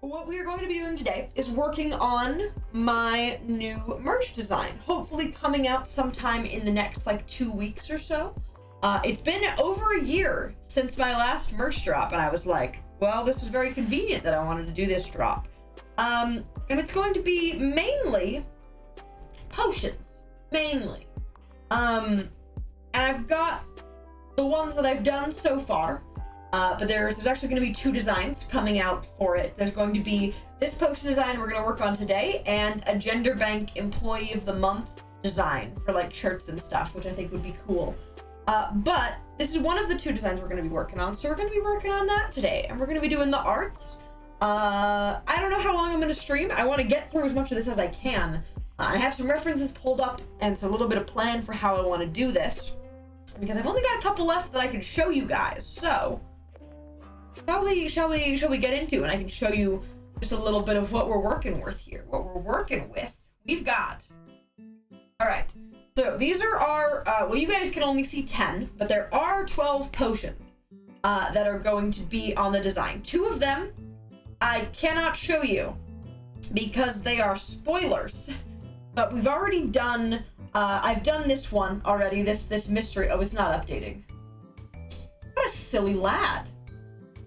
what we are going to be doing today is working on my new merch design, hopefully coming out sometime in the next like 2 weeks or so. It's been over a year since my last merch drop, and I was like, well, this is very convenient that I wanted to do this drop. And it's going to be mainly potions, mainly. And I've got the ones that I've done so far, but there's actually going to be 2 designs coming out for it. There's going to be this potion design we're going to work on today, and a Gender Bank Employee of the Month design for like shirts and stuff, which I think would be cool. But this is one of the 2 designs we're going to be working on, so we're going to be working on that today, and we're going to be doing the arts. I don't know how long I'm going to stream. I want to get through as much of this as I can. I have some references pulled up, and it's a little bit of plan for how I want to do this, because I've only got a couple left that I can show you guys. So shall we get into it? And I can show you just a little bit of what we're working with here. What we're working with. We've got. All right. So these are our, well, you guys can only see 10, but there are 12 potions that are going to be on the design. 2 of them I cannot show you because they are spoilers, but we've already done, I've done this one already, this mystery. Oh, it's not updating. What a silly lad.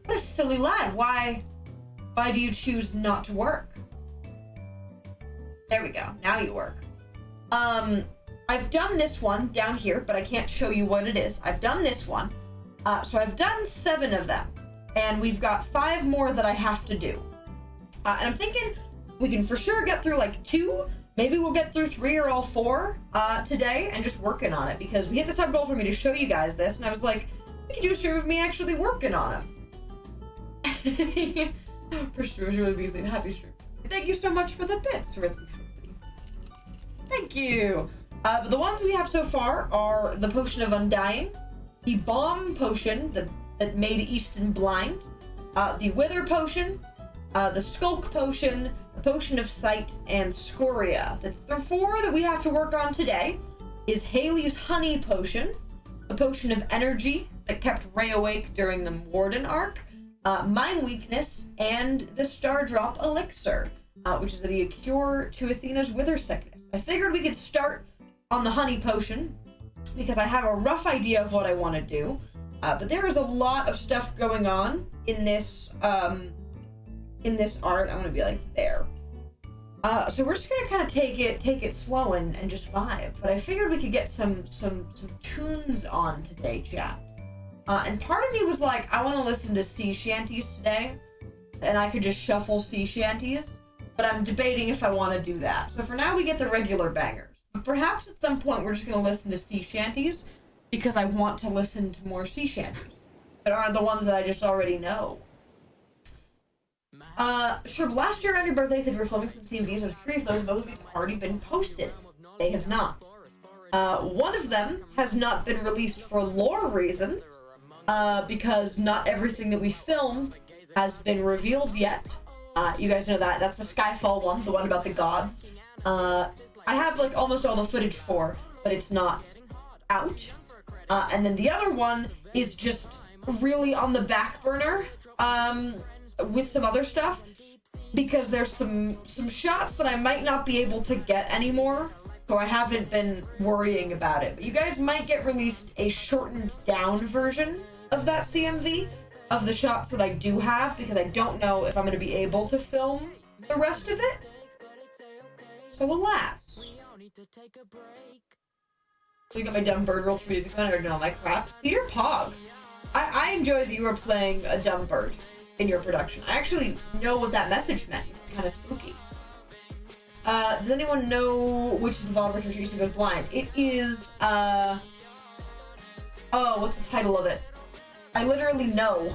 What a silly lad. Why do you choose not to work? There we go. Now you work. I've done this one down here, but I can't show you what it is. I've done this one. So I've done 7 of them, and we've got 5 more that I have to do. And I'm thinking we can for sure get through like 2. Maybe we'll get through 3 or all 4 today, and just working on it, because we hit the sub goal for me to show you guys this, and I was like, we could do a stream of me actually working on them. For sure, really busy. Happy stream. Thank you so much for the bits, Ritzy. Thank you. But the ones we have so far are the Potion of Undying, the Bomb Potion that made Easton blind, the Wither Potion, the Skulk Potion, the Potion of Sight, and Scoria. The 4 that we have to work on today is Haley's Honey Potion, the Potion of Energy that kept Ray awake during the Warden arc, Mind Weakness, and the Star Drop Elixir, which is the cure to Athena's Wither Sickness. I figured we could start on the Honey Potion, because I have a rough idea of what I want to do, but there is a lot of stuff going on in this art. I'm gonna be like there. So we're just gonna kind of take it slow and just vibe. But I figured we could get some tunes on today, chat. And part of me was like, I want to listen to sea shanties today, and I could just shuffle sea shanties. But I'm debating if I want to do that. So for now, we get the regular bangers. But perhaps at some point we're just going to listen to sea shanties, because I want to listen to more sea shanties that aren't the ones that I just already know. Sure, last year on your birthday, said you were filming some CMVs. I was curious if those have already been posted. They have not. One of them has not been released for lore reasons, because not everything that we film has been revealed yet. You guys know that. That's the Skyfall one, the one about the gods. I have like almost all the footage for, but it's not out. And then the other one is just really on the back burner, with some other stuff, because there's some shots that I might not be able to get anymore, so I haven't been worrying about it. But you guys might get released a shortened down version of that CMV, of the shots that I do have, because I don't know if I'm going to be able to film the rest of it. So alas. So you got my dumb bird roll 3 days ago, and I already know my crap. Peter Pog. I enjoy that you were playing a dumb bird in your production. I actually know what that message meant. It's kind of spooky. Does anyone know which is the Voldemort character used to go blind? It is, oh, what's the title of it? I literally know.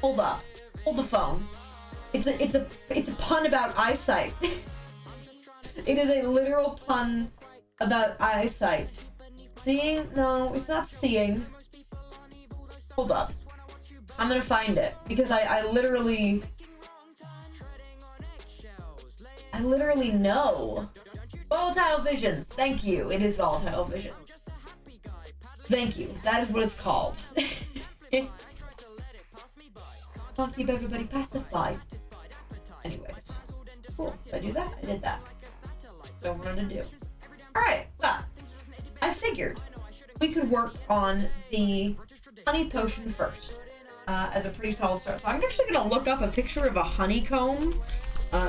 Hold up. Hold the phone. It's a pun about eyesight. It is a literal pun about eyesight. Seeing? No, it's not seeing. Hold up. I'm gonna find it, because I literally know. Volatile Visions. Thank you. It is Volatile Visions. Thank you. That is what it's called. Talk to you about everybody pacified. Anyway. Did I do that? I did that. Don't want to do. Alright, well, I figured we could work on the honey potion first as a pretty solid start. So I'm actually going to look up a picture of a honeycomb,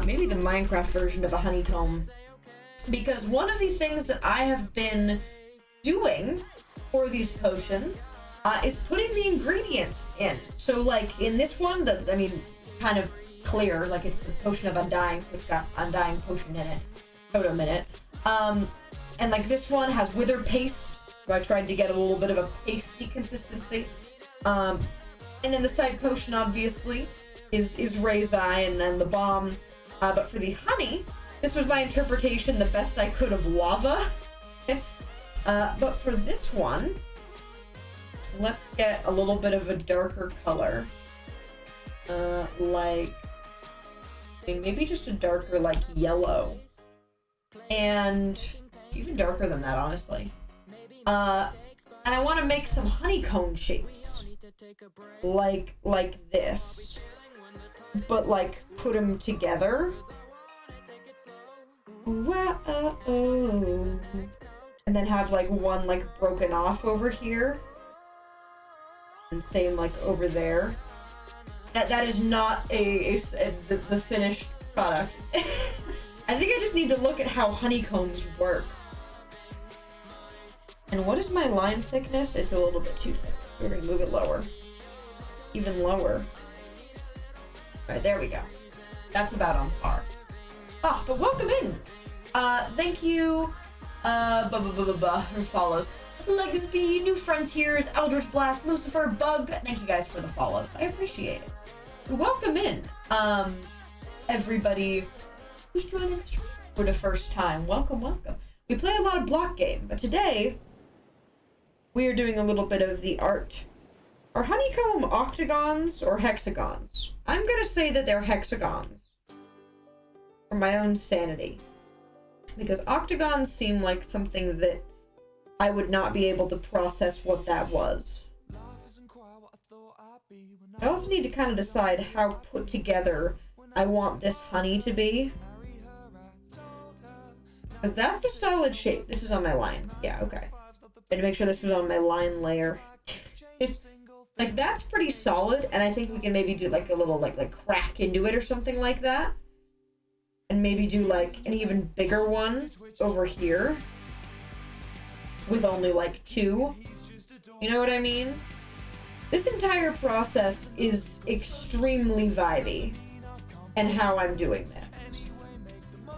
maybe the Minecraft version of a honeycomb, because one of the things that I have been doing for these potions is putting the ingredients in. So like in this one, kind of clear, like it's the potion of undying, so it's got undying potion in it, totem in it. And like this one has wither paste, so I tried to get a little bit of a pasty consistency. And then the side potion obviously is Ray's Eye and then the bomb. But for the honey, this was my interpretation, the best I could of lava. But for this one, let's get a little bit of a darker color. Maybe just a darker, like, yellow. And even darker than that, honestly. And I want to make some honeycomb shapes. Like this. But, like, put them together. Whoa. And then have, like, one, like, broken off over here. And same, like, over there. That is not the finished product. I think I just need to look at how honeycombs work. And what is my line thickness? It's a little bit too thick. We're gonna move it lower. Even lower. Alright, there we go. That's about on par. Ah, but welcome in! Thank you, who follows. Legacy, New Frontiers, Eldritch Blast, Lucifer, Bug. Thank you guys for the follows. I appreciate it. Welcome in, everybody who's joining the stream for the first time. Welcome, welcome. We play a lot of block game, but today we are doing a little bit of the art. Are honeycomb octagons or hexagons? I'm gonna say that they're hexagons for my own sanity, because octagons seem like something that I would not be able to process what that was. I also need to kind of decide how put together I want this honey to be. Because that's a solid shape. This is on my line. Yeah, okay. I had to make sure this was on my line layer. Like, that's pretty solid, and I think we can maybe do, like, a little, like crack into it or something like that. And maybe do, like, an even bigger one over here. With only, like, 2. You know what I mean? This entire process is extremely vibey. And how I'm doing that.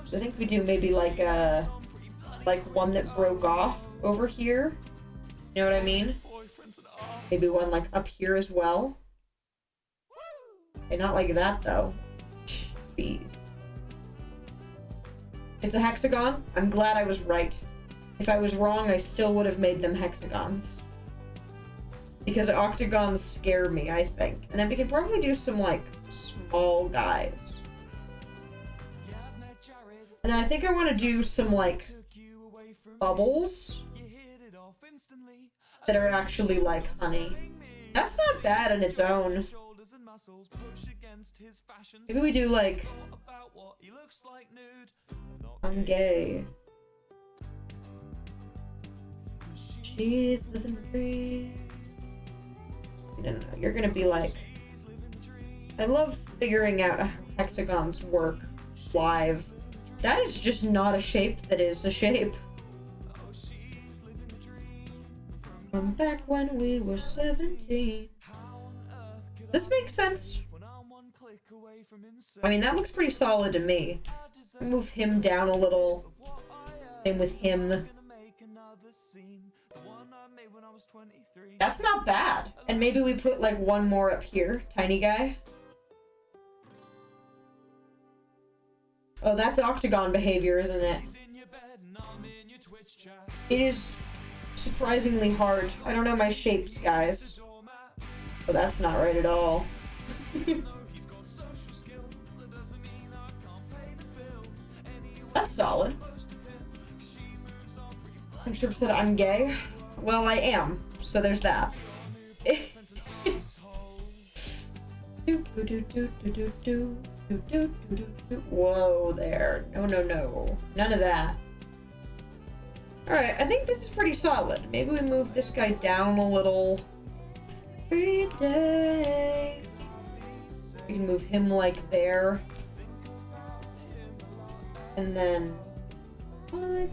So I think we do maybe, like, one that broke off over here. You know what I mean? Maybe one, like, up here as well. Okay, not like that, though. Jeez. It's a hexagon. I'm glad I was right. If I was wrong, I still would have made them hexagons. Because octagons scare me, I think. And then we can probably do some, like, small guys. And then I think I want to do some, like, bubbles that are actually like honey. That's not bad on its own. Maybe we do, like, I'm gay. She's living the dream. No. You're gonna be like, I love figuring out how hexagons work live. That is just not a shape that is a shape. From back when we were 17. This makes sense. I mean, that looks pretty solid to me. Move him down a little. Same with him. That's not bad. And maybe we put, like, one more up here. Tiny guy. Oh, that's octagon behavior, isn't it? It is surprisingly hard. I don't know my shapes, guys. Oh, that's not right at all. That's solid. I think Sherp said I'm gay. Well, I am. So there's that. Whoa there. No, no, no. None of that. Alright, I think this is pretty solid. Maybe we move this guy down a little. Every day. We can move him like there. And then... And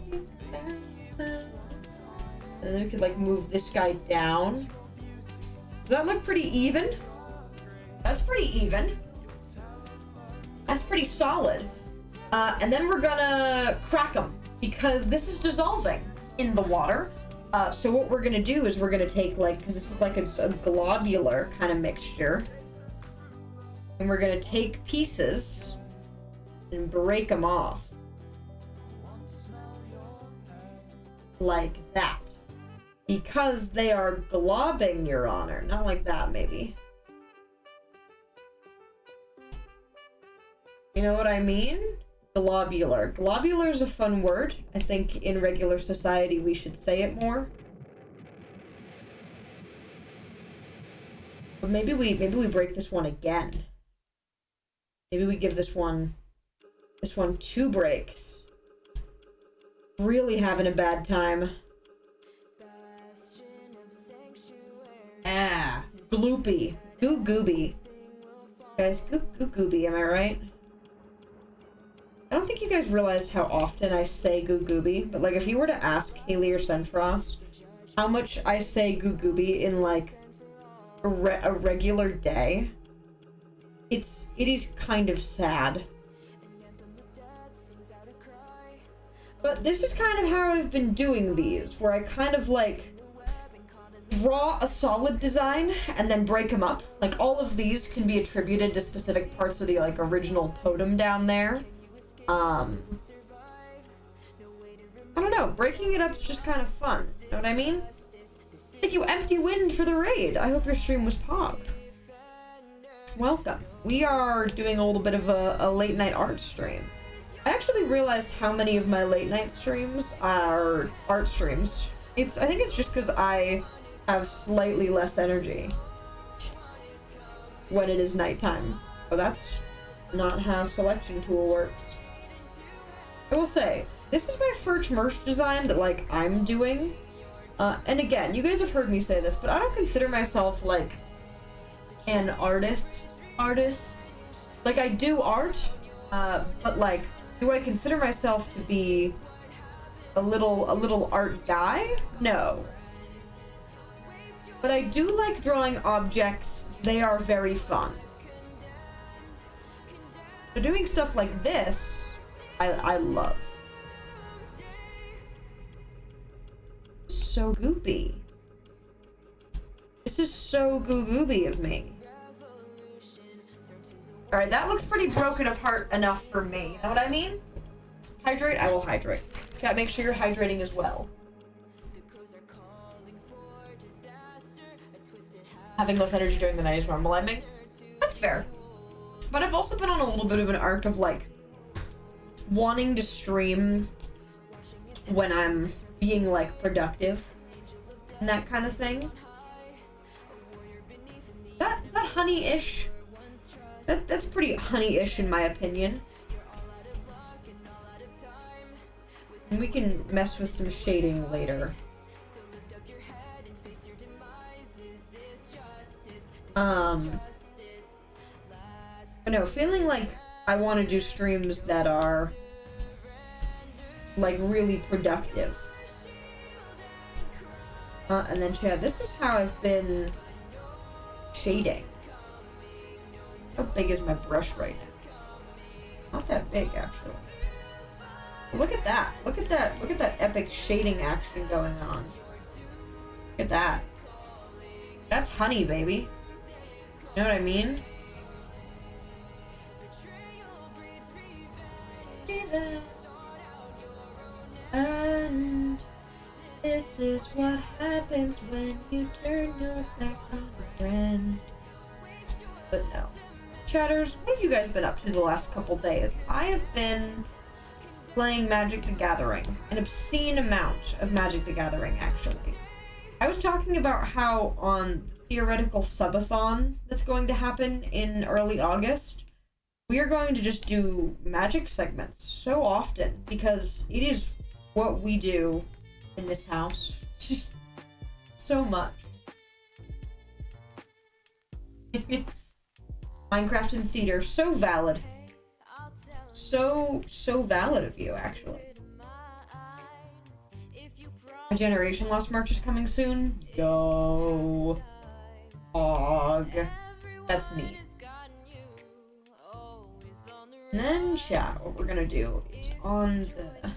then we could like move this guy down. Does that look pretty even? That's pretty even. That's pretty solid. And then we're gonna crack them because this is dissolving in the water. So what we're gonna do is we're gonna take like, because this is like a globular kind of mixture. And we're gonna take pieces and break them off. Like that. Because they are globbing, Your Honor. Not like that, maybe. You know what I mean? Globular. Globular is a fun word. I think in regular society we should say it more. But maybe we break this one again. Maybe we give this one 2 breaks. Really having a bad time. Ah, gloopy. Goo gooby. Guys, goo gooby, am I right? I don't think you guys realize how often I say goo gooby, but like if you were to ask Haley or Centros how much I say goo gooby in like a regular day, it is kind of sad. But this is kind of how I've been doing these, where I kind of like draw a solid design and then break them up. Like all of these can be attributed to specific parts of the like original totem down there. I don't know, breaking it up is just kind of fun. You know what I mean? Thank you, Empty Wind, for the raid. I hope your stream was pog. Welcome. We are doing a little bit of a late night art stream. I actually realized how many of my late night streams are art streams. I think it's just because I have slightly less energy when it is nighttime. Oh, that's not how selection tool works. I will say, this is my first merch design that like I'm doing. And again, you guys have heard me say this, but I don't consider myself like an artist. Like I do art, but like, do I consider myself to be a little art guy? No. But I do like drawing objects. They are very fun. So doing stuff like this, I love. So goopy. This is so goo-gooby of me. Alright, that looks pretty broken apart enough for me. You know what I mean? Hydrate? I will hydrate. Chat, make sure you're hydrating as well. Having less energy during the night is normal, I mean. That's fair. But I've also been on a little bit of an arc of, like, wanting to stream when I'm being, like, productive. And that kind of thing. That honey-ish? That's pretty honey-ish in my opinion. And we can mess with some shading later. But no, feeling like I want to do streams that are like really productive. And then Chad, this is how I've been shading. How big is my brush right now? Not that big, actually. Look at that. Look at that. Look at that epic shading action going on. Look at that. That's honey, baby. You know what I mean? And this is what happens when you turn your back on a friend. But no. Chatters, what have you guys been up to the last couple days? I have been playing Magic the Gathering. An obscene amount of Magic the Gathering, actually. I was talking about how on theoretical subathon that's going to happen in early August, we are going to just do magic segments so often because it is what we do in this house. So much. Minecraft and theater, so valid. So valid of you, actually. My Generation Lost merch is coming soon. Yo. Og. That's neat. And then chat, what we're gonna do is on the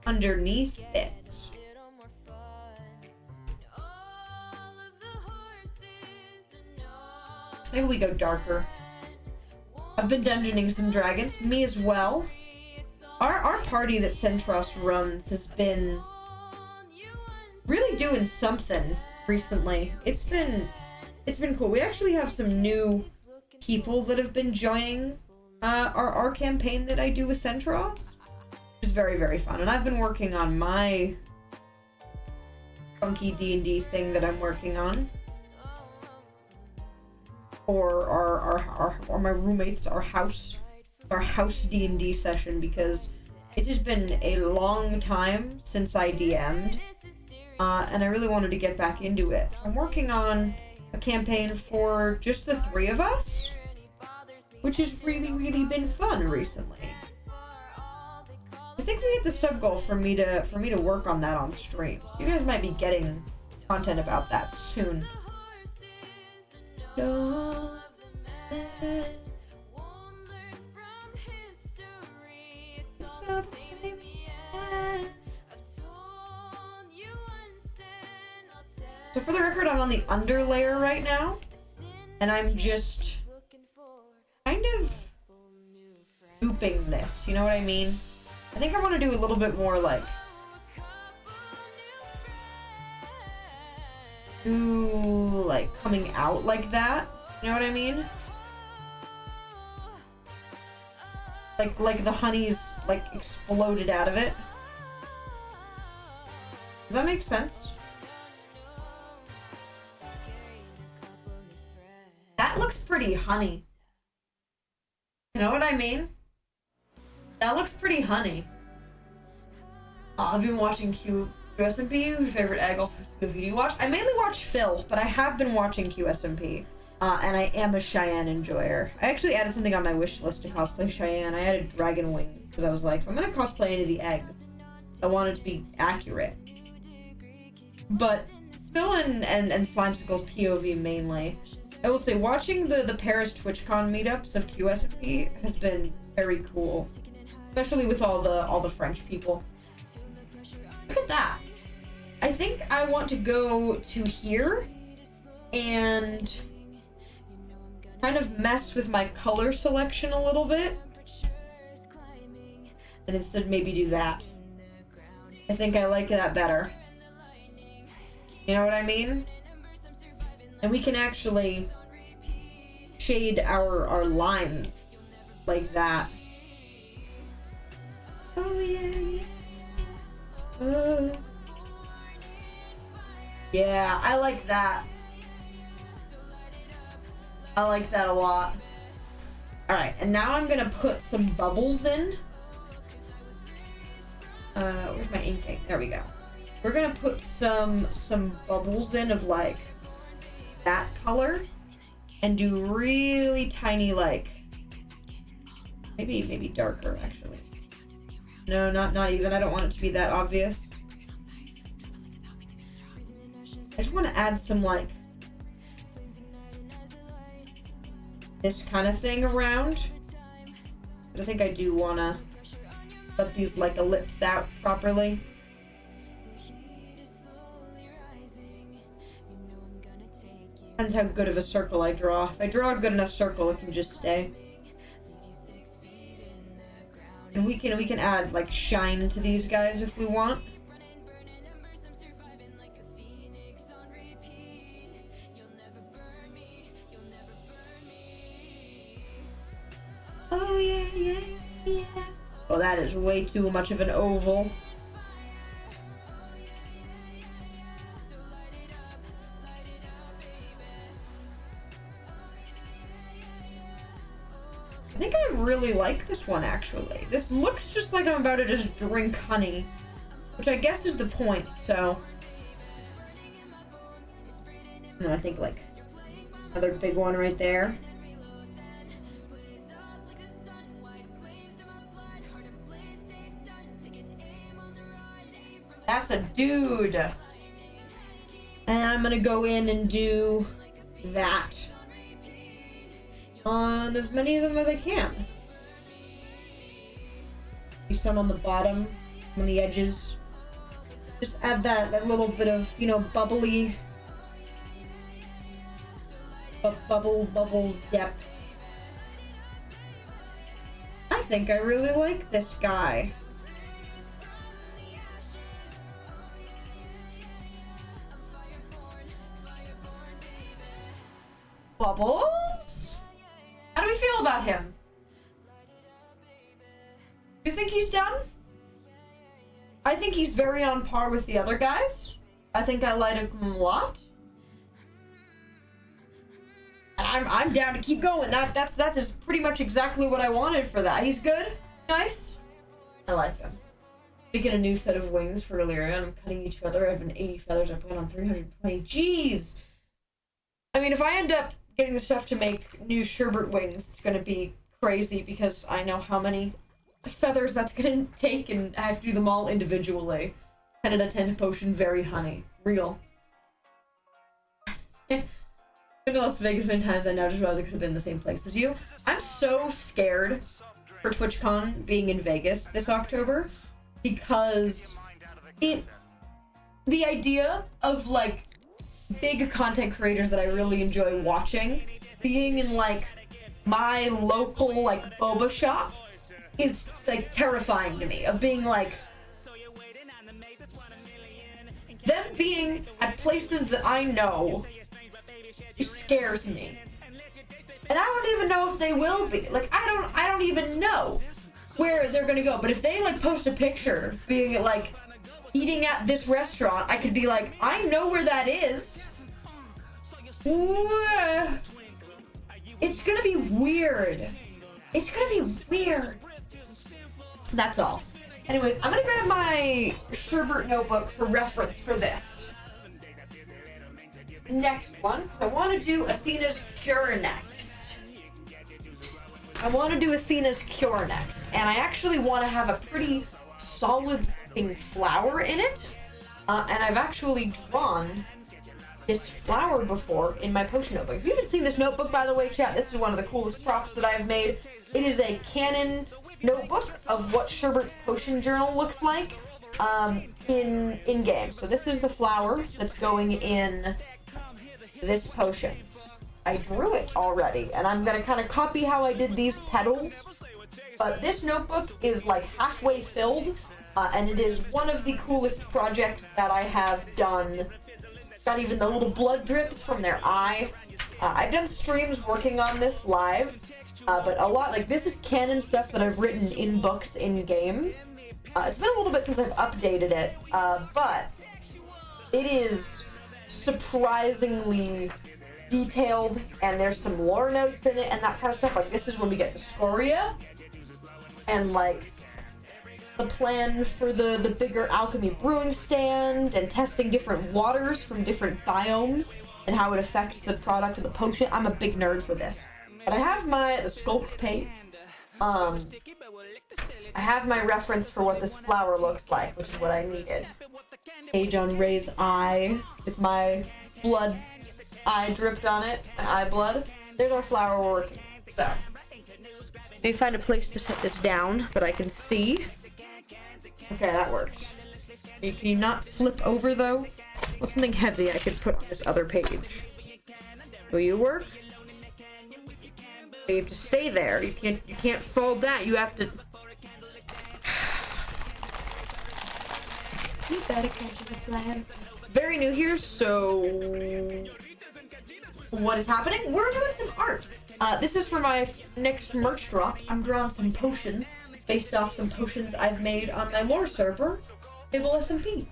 underneath bits. Maybe we go darker. I've been dungeoning some dragons, me as well. Our party that Centros runs has been really doing something recently. It's been cool. We actually have some new people that have been joining our campaign that I do with Centros. It's very, very fun. And I've been working on my funky D&D thing that I'm working on. Or my roommates, our house D&D session, because it has been a long time since I DM'd, and I really wanted to get back into it. So I'm working on a campaign for just the three of us, which has really, really been fun recently. I think we get the sub goal for me to work on that on stream. You guys might be getting content about that soon. So for the record, I'm on the under layer right now, and I'm just kind of looping this, you know what I mean? I think I want to do a little bit more like coming out like that, you know what I mean? Like the honey's like exploded out of it. Does that make sense? That looks pretty honey. You know what I mean? That looks pretty honey. I've been watching QSMP. Who's your favorite egg? Also, do you watch? I mainly watch Phil, but I have been watching QSMP. And I am a Cheyenne enjoyer. I actually added something on my wish list to cosplay Cheyenne. I added dragon wings because I was like, if I'm gonna cosplay any of the eggs, I want it to be accurate. But Phil and Slimesicle's POV mainly. I will say, watching the Paris TwitchCon meetups of QSP has been very cool, especially with all the French people. Look at that. I think I want to go to here and kind of mess with my color selection a little bit, and instead maybe do that. I think I like that better. You know what I mean? And we can actually shade our lines like that. Oh yeah. Oh. Yeah, I like that. I like that a lot. Alright, and now I'm gonna put some bubbles in. Where's my inking? There we go. We're gonna put some bubbles in of like that color and do really tiny, like maybe darker actually. No, not even. I don't want it to be that obvious. I just want to add some like this kind of thing around, but I think I do want to let these like ellipse out properly. Depends how good of a circle I draw. If I draw a good enough circle, it can just stay. And we can add like shine to these guys if we want. Oh yeah. Oh, that is way too much of an oval. I think like this one, actually. This looks just like I'm about to just drink honey, which I guess is the point, so. And I think, like, another big one right there. That's a dude. And I'm gonna go in and do that on as many of them as I can. Do some on the bottom, on the edges. Just add that little bit of, you know, bubbly, bubble depth. I think I really like this guy. Bubbles? How do we feel about him? Do you think he's done? I think he's very on par with the other guys. I think I like him a lot. And I'm down to keep going. That's just pretty much exactly what I wanted for that. He's good. Nice. I like him. Making a new set of wings for Illyria. I'm cutting each feather. I've been 80 feathers. I plan on 320. Jeez. I mean, if I end up getting the stuff to make new sherbet wings, it's gonna be crazy because I know how many feathers that's gonna take, and I have to do them all individually. 10 out of 10 potion, very honey. Real. Been to Las Vegas many times, I now just realized I could have been in the same place as you. I'm so scared for TwitchCon being in Vegas this October because the idea of, like, big content creators that I really enjoy watching being in, like, my local, like, boba shop is, like, terrifying to me. Of being, like, them being at places that I know scares me. And I don't even know if they will be. Like, I don't even know where they're gonna go. But if they, like, post a picture being, like, eating at this restaurant, I could be like, I know where that is. It's gonna be weird. It's gonna be weird. That's all. Anyways, I'm gonna grab my sherbet notebook for reference for this. Next one, I want to do Athena's Cure next. And I actually want to have a pretty solid looking flower in it. And I've actually drawn this flower before in my potion notebook. If you haven't seen this notebook, by the way, chat, this is one of the coolest props that I've made. It is a canon notebook of what Sherbet's potion journal looks like in game. So this is the flower that's going in this potion. I drew it already, and I'm gonna kind of copy how I did these petals. But this notebook is like halfway filled, and it is one of the coolest projects that I have done. Got even the little blood drips from their eye. I've done streams working on this live, but a lot, like, this is canon stuff that I've written in books in game. It's been a little bit since I've updated it, but it is surprisingly detailed, and there's some lore notes in it and that kind of stuff. Like, this is when we get to Scoria, and, like, the plan for the bigger alchemy brewing stand, and testing different waters from different biomes and how it affects the product of the potion. I'm a big nerd for this. But I have the sculpt page. I have my reference for what this flower looks like, which is what I needed. Page on Ray's eye with my blood eye dripped on it, my eye blood. There's our flower we're working with. So, let me find a place to set this down that I can see. Okay, that works. Can you not flip over, though? What's something heavy I could put on this other page? Will you work? You have to stay there. You can't fall down. You have to. You better catch the plan. Very new here, so what is happening? We're doing some art. This is for my next merch drop. I'm drawing some potions based off some potions I've made on my lore server, Fable SMP.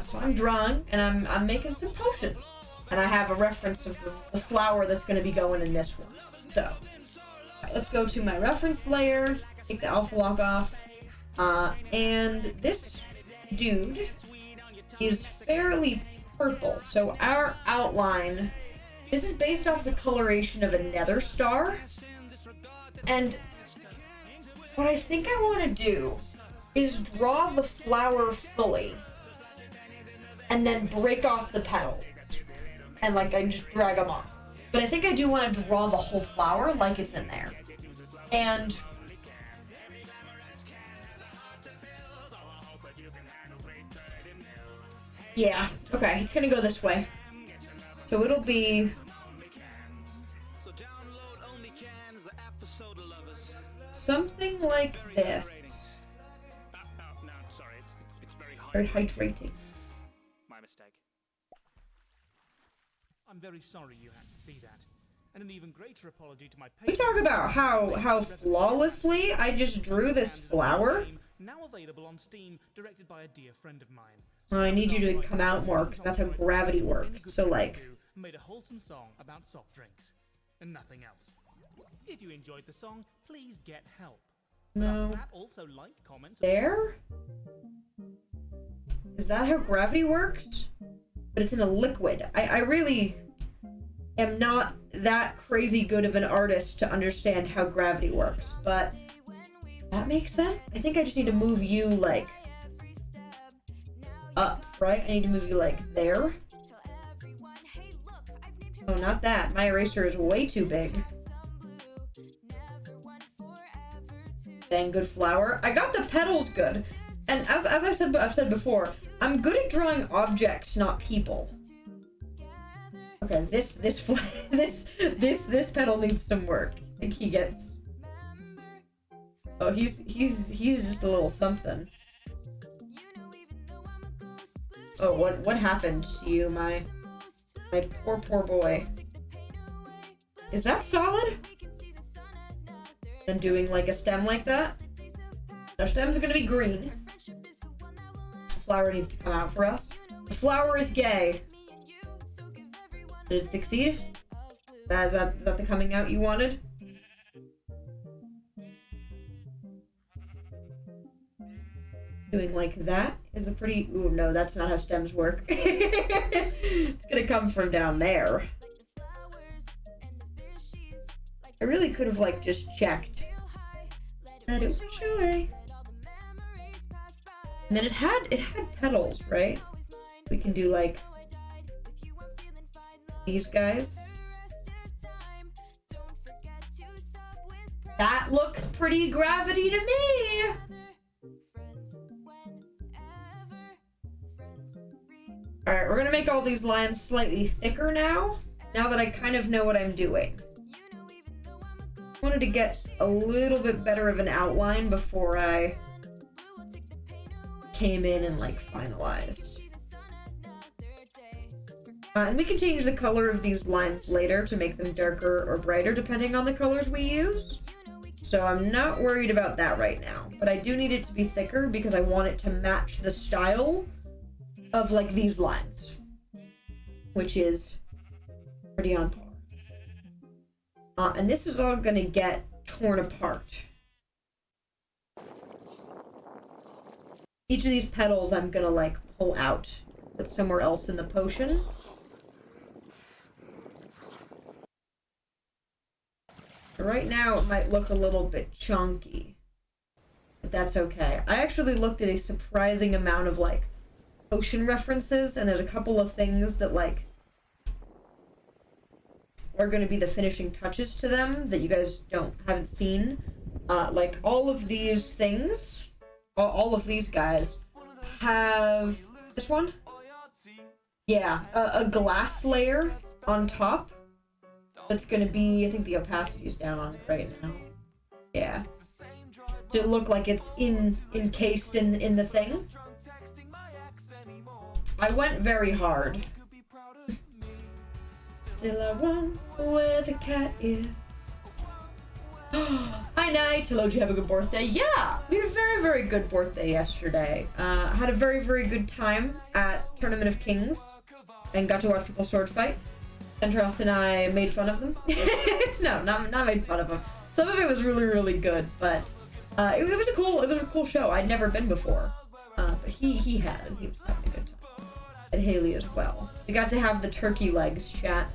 So I'm drawing and I'm making some potions, and I have a reference of the flower that's going to be going in this one. So let's go to my reference layer. Take the alpha lock off. And this dude is fairly purple. So our outline, this is based off the coloration of a nether star. And what I think I want to do is draw the flower fully and then break off the petals. And like I just drag them off. But I think I do want to draw the whole flower like it's in there. And yeah, okay, it's gonna go this way. So it'll be something like this. Very hydrating. My mistake. I'm very sorry you had to see that. And an even greater apology to my We talk about how flawlessly I just drew this flower. Now available on Steam, directed by a dear friend of mine. I need you to come out more because that's how gravity works. So like, made a wholesome song about soft drinks and nothing else. If you enjoyed the song, please get help. no, That also like, comments. there? Is that how gravity works? But it's in a liquid. I really am not that crazy good of an artist to understand how gravity works, but that makes sense. I think I just need to move you like up, right? I need to move you like there. Oh, not that. My eraser is way too big. Dang, good flower. I got the petals good. And as I've said before, I'm good at drawing objects, not people. Okay, this petal needs some work. I think he gets. Oh, he's just a little something. Oh, what happened to you, my poor boy? Is that solid? Then doing like a stem like that? Our stem's gonna be green. The flower needs to come out for us. The flower is gay. Did it succeed? Is that the coming out you wanted? Doing like that is a pretty... Ooh, no, that's not how stems work. It's gonna come from down there. I really could have, like, just checked. Let it wash away. And then it had petals, right? We can do, like, these guys. That looks pretty gravity to me! Alright, we're gonna make all these lines slightly thicker now that I kind of know what I'm doing. I wanted to get a little bit better of an outline before I came in and, like, finalized. And we can change the color of these lines later to make them darker or brighter depending on the colors we use. So I'm not worried about that right now. But I do need it to be thicker because I want it to match the style of, like, these lines, which is pretty on par. And this is all gonna get torn apart. Each of these petals I'm gonna, like, pull out, put somewhere else in the potion. Right now it might look a little bit chunky, but that's okay. I actually looked at a surprising amount of, like, potion references, and there's a couple of things that, like, are going to be the finishing touches to them that you guys haven't seen. Like, all of these things, all of these guys have this one. Yeah, a glass layer on top. That's going to be, I think the opacity is down on it right now. Yeah. To look like it's encased in the thing. I went very hard. Still I run where the cat is. Hi Night, hello, did you have a good birthday? Yeah, we had a very, very good birthday yesterday. Had a very, very good time at Tournament of Kings and got to watch people sword fight. Centros and I made fun of them. No, not made fun of them. Some of it was really, really good, but It was a cool show. I'd never been before, but he had, and he was having a good time. And Haley as well. We got to have the turkey legs, chat.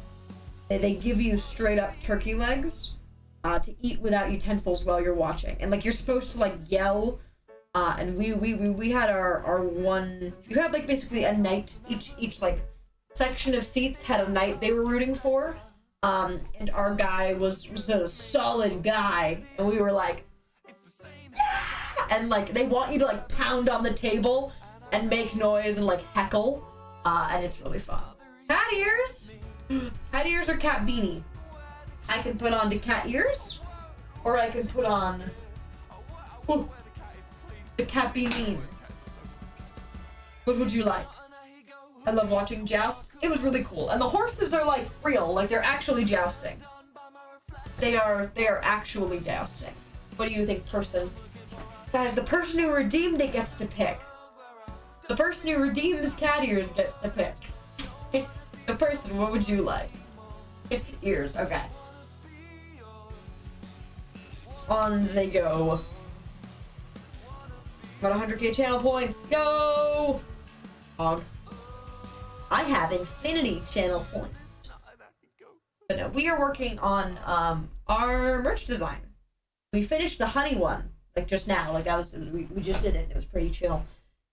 They give you straight up turkey legs to eat without utensils while you're watching, and like you're supposed to like yell. And we had our one. You had like basically a knight. Each like section of seats had a knight they were rooting for. And our guy was a solid guy, and we were like, yeah! And like they want you to like pound on the table and make noise and like heckle, and it's really fun. Cat ears, cat ears or cat beanie. I can put on to cat ears, or I can put on the cat beanie. What would you like? I love watching jousts. It was really cool. And the horses are like real, like they're actually jousting. They are actually jousting. What do you think, person? Guys, the person who redeemed it gets to pick. The person who redeems cat ears gets to pick. The person, what would you like? Ears, okay. On they go. Got 100k channel points. Go! Dog. I have infinity channel points. But no, we are working on our merch design. We finished the honey one, like just now. Like we just did it. It was pretty chill.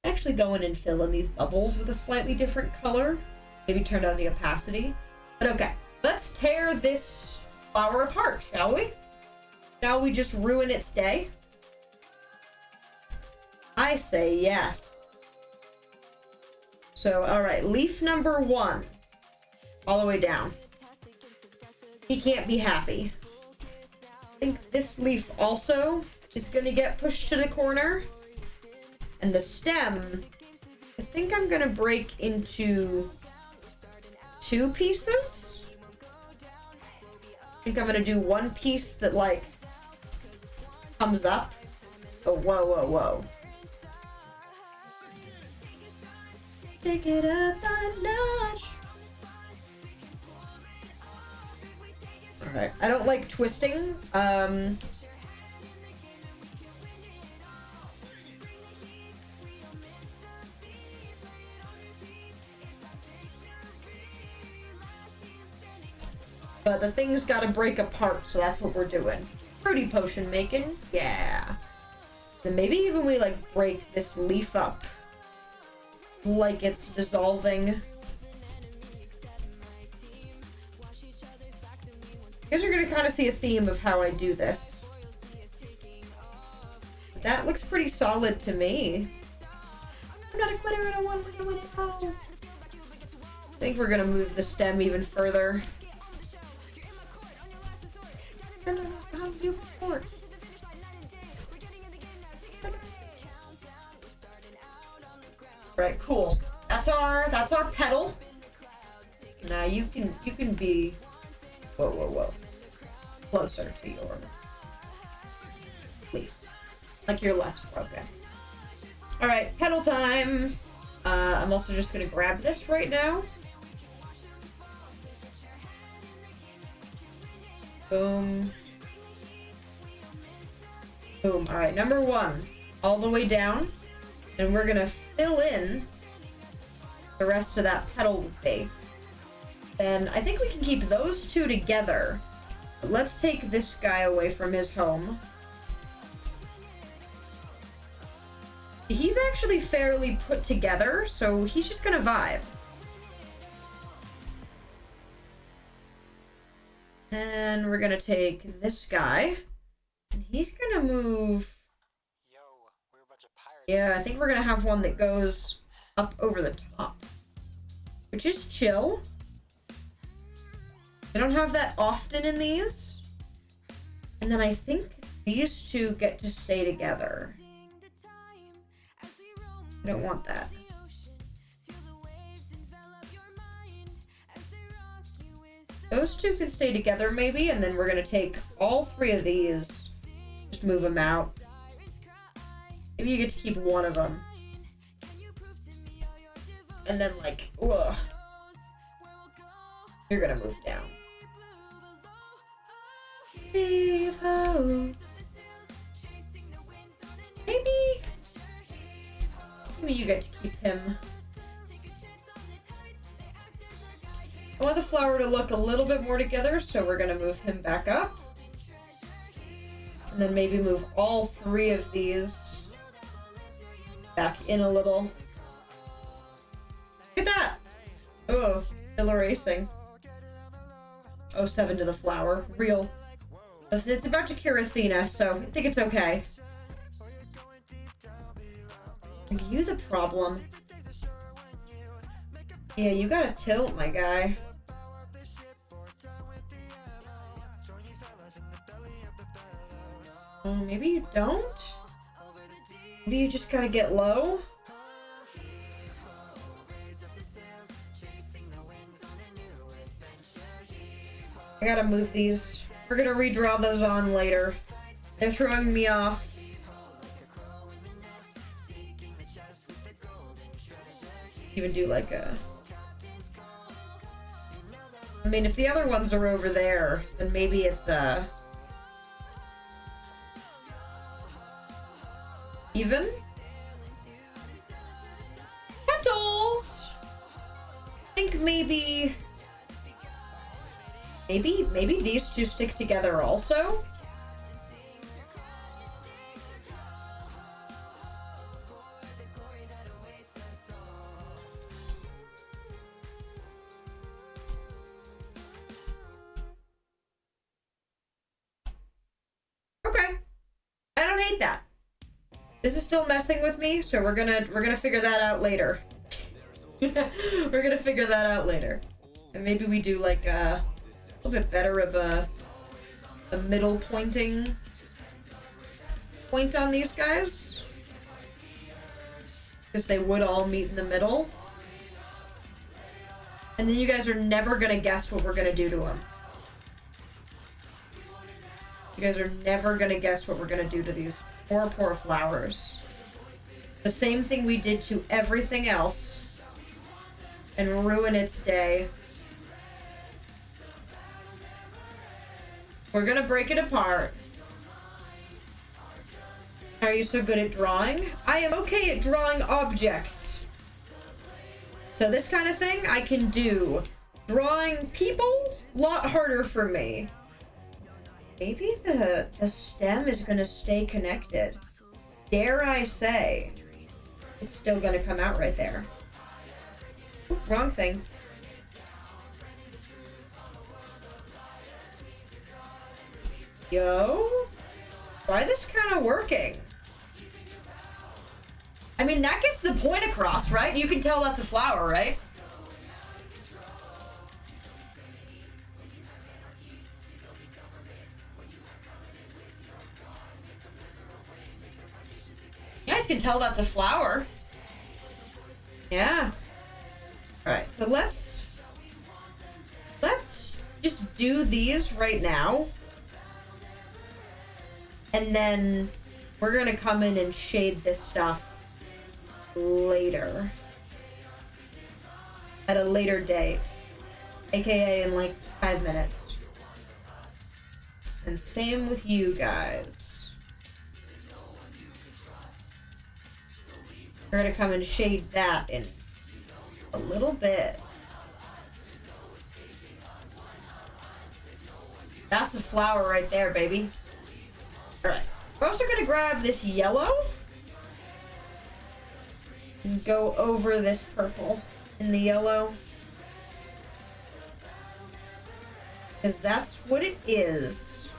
Actually go in and fill in these bubbles with a slightly different color. Maybe turn down the opacity. But okay, let's tear this flower apart, shall we? Shall we just ruin its day? I say yes. So, alright, leaf number 1. All the way down. He can't be happy. I think this leaf also is gonna get pushed to the corner. And the stem, I think I'm gonna break into 2 pieces. I think I'm gonna do one piece that, like, comes up. Oh, whoa, whoa, whoa. Take it up a notch. Alright, I don't like twisting. But the thing's gotta break apart, so that's what we're doing. Fruity potion making, yeah. Then maybe even we like break this leaf up. Like it's dissolving. You guys are gonna kind of see a theme of how I do this. That looks pretty solid to me. I'm not a quitter, I don't want to win it. Oh. I think we're gonna move the stem even further. I don't know how to do before. Right, cool. That's our petal. Now you can be whoa. Closer to your leaf. Like you're less broken. Alright, petal time. I'm also just gonna grab this right now. Boom. Boom. Alright, number 1. All the way down. And we're gonna fill in the rest of that petal with bait. Then I think we can keep those 2 together. But let's take this guy away from his home. He's actually fairly put together, so he's just gonna vibe. And we're gonna take this guy. And he's gonna move. Yeah, I think we're gonna have one that goes up over the top, which is chill. I don't have that often in these. And then I think these 2 get to stay together. I don't want that. Those 2 can stay together maybe, and then we're gonna take all 3 of these, just move them out. Maybe you get to keep one of them. And then, like, ugh. You're gonna move down. Maybe you get to keep him. I want the flower to look a little bit more together, so we're gonna move him back up. And then maybe move all 3 of these back in a little. Look at that! Oh, still erasing. Oh, 7 to the flower. Real. It's about to cure Athena, so I think it's okay. Are you the problem? Yeah, you gotta tilt, my guy. Oh, maybe you don't? Maybe you just gotta get low? I gotta move these. We're gonna redraw those on later. They're throwing me off. Even do like a... I mean, if the other ones are over there, then maybe it's even? Petals! I think maybe these 2 stick together also? Okay. I don't hate that. This is still messing with me, so we're gonna figure that out later. We're gonna figure that out later. And maybe we do like a little bit better of a middle pointing point on these guys. Because they would all meet in the middle. And then you guys are never gonna guess what we're gonna do to them. You guys are never gonna guess what we're gonna do to these poor flowers. The same thing we did to everything else. And ruin its day. We're gonna break it apart. Are you so good at drawing? I am okay at drawing objects. So this kind of thing I can do. Drawing people, a lot harder for me. Maybe the stem is gonna stay connected. Dare I say, it's still gonna come out right there. Ooh, wrong thing. Yo, why this kind of working? I mean, that gets the point across, right? You can tell that's a flower, right? You guys can tell that's a flower. Yeah. All right, so let's just do these right now. And then we're gonna come in and shade this stuff later. At a later date. AKA in like 5 minutes. And same with you guys. We're gonna come and shade that in a little bit. That's a flower right there, baby. Alright. We're also gonna grab this yellow and go over this purple in the yellow. Because that's what it is.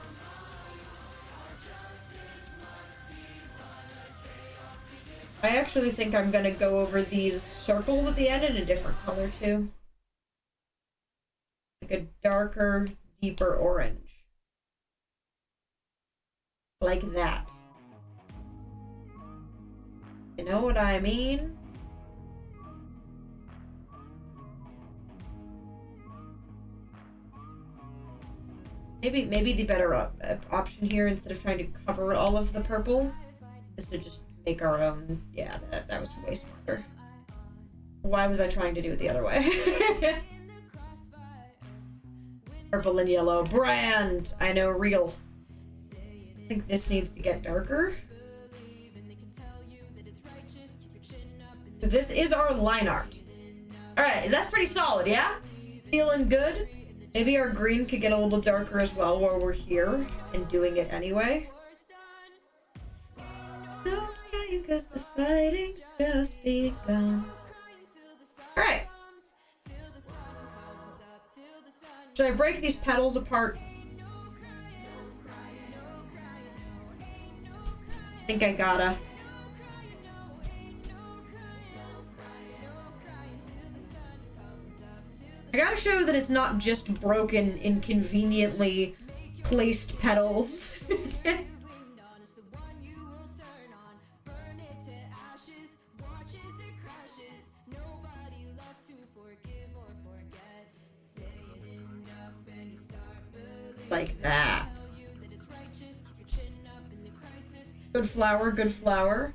I actually think I'm gonna go over these circles at the end in a different color too. Like a darker, deeper orange. Like that. You know what I mean? Maybe the better option here, instead of trying to cover all of the purple, is to just make our own. Yeah, that was way smarter. Why was I trying to do it the other way? Purple and yellow. Brand! I know, real. I think this needs to get darker. Because this is our line art. Alright, that's pretty solid, yeah? Feeling good? Maybe our green could get a little darker as well while we're here and doing it anyway. No, because the fighting's just begun. Alright. Should I break these petals apart? I think I gotta. I gotta show that it's not just broken, inconveniently placed petals. Like that. Good flower, good flower.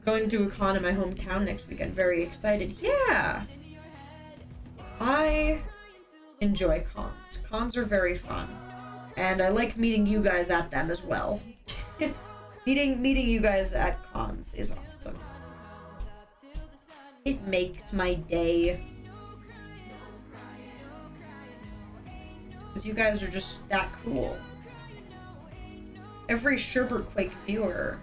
Going to a con in my hometown next weekend. Very excited. Yeah! I enjoy cons. Cons are very fun. And I like meeting you guys at them as well. meeting you guys at cons is awesome. It makes my day. Because you guys are just that cool. Every Sherbert viewer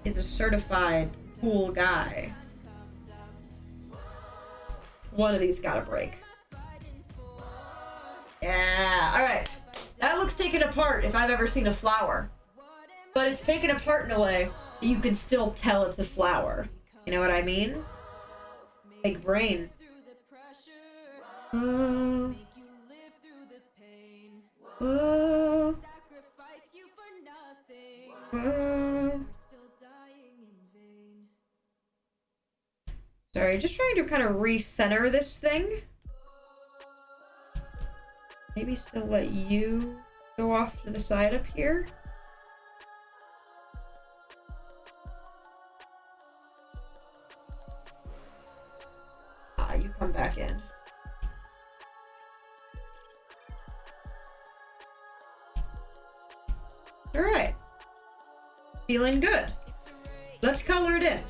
is a certified cool guy. One of these gotta break. Yeah, alright. That looks taken apart if I've ever seen a flower. But it's taken apart in a way that you can still tell it's a flower. You know what I mean? Big brain. Whoa. Whoa. Whoa. Sorry, just trying to kind of recenter this thing. Maybe still let you go off to the side up here. Ah, you come back in. All right. Feeling good. Let's color it in.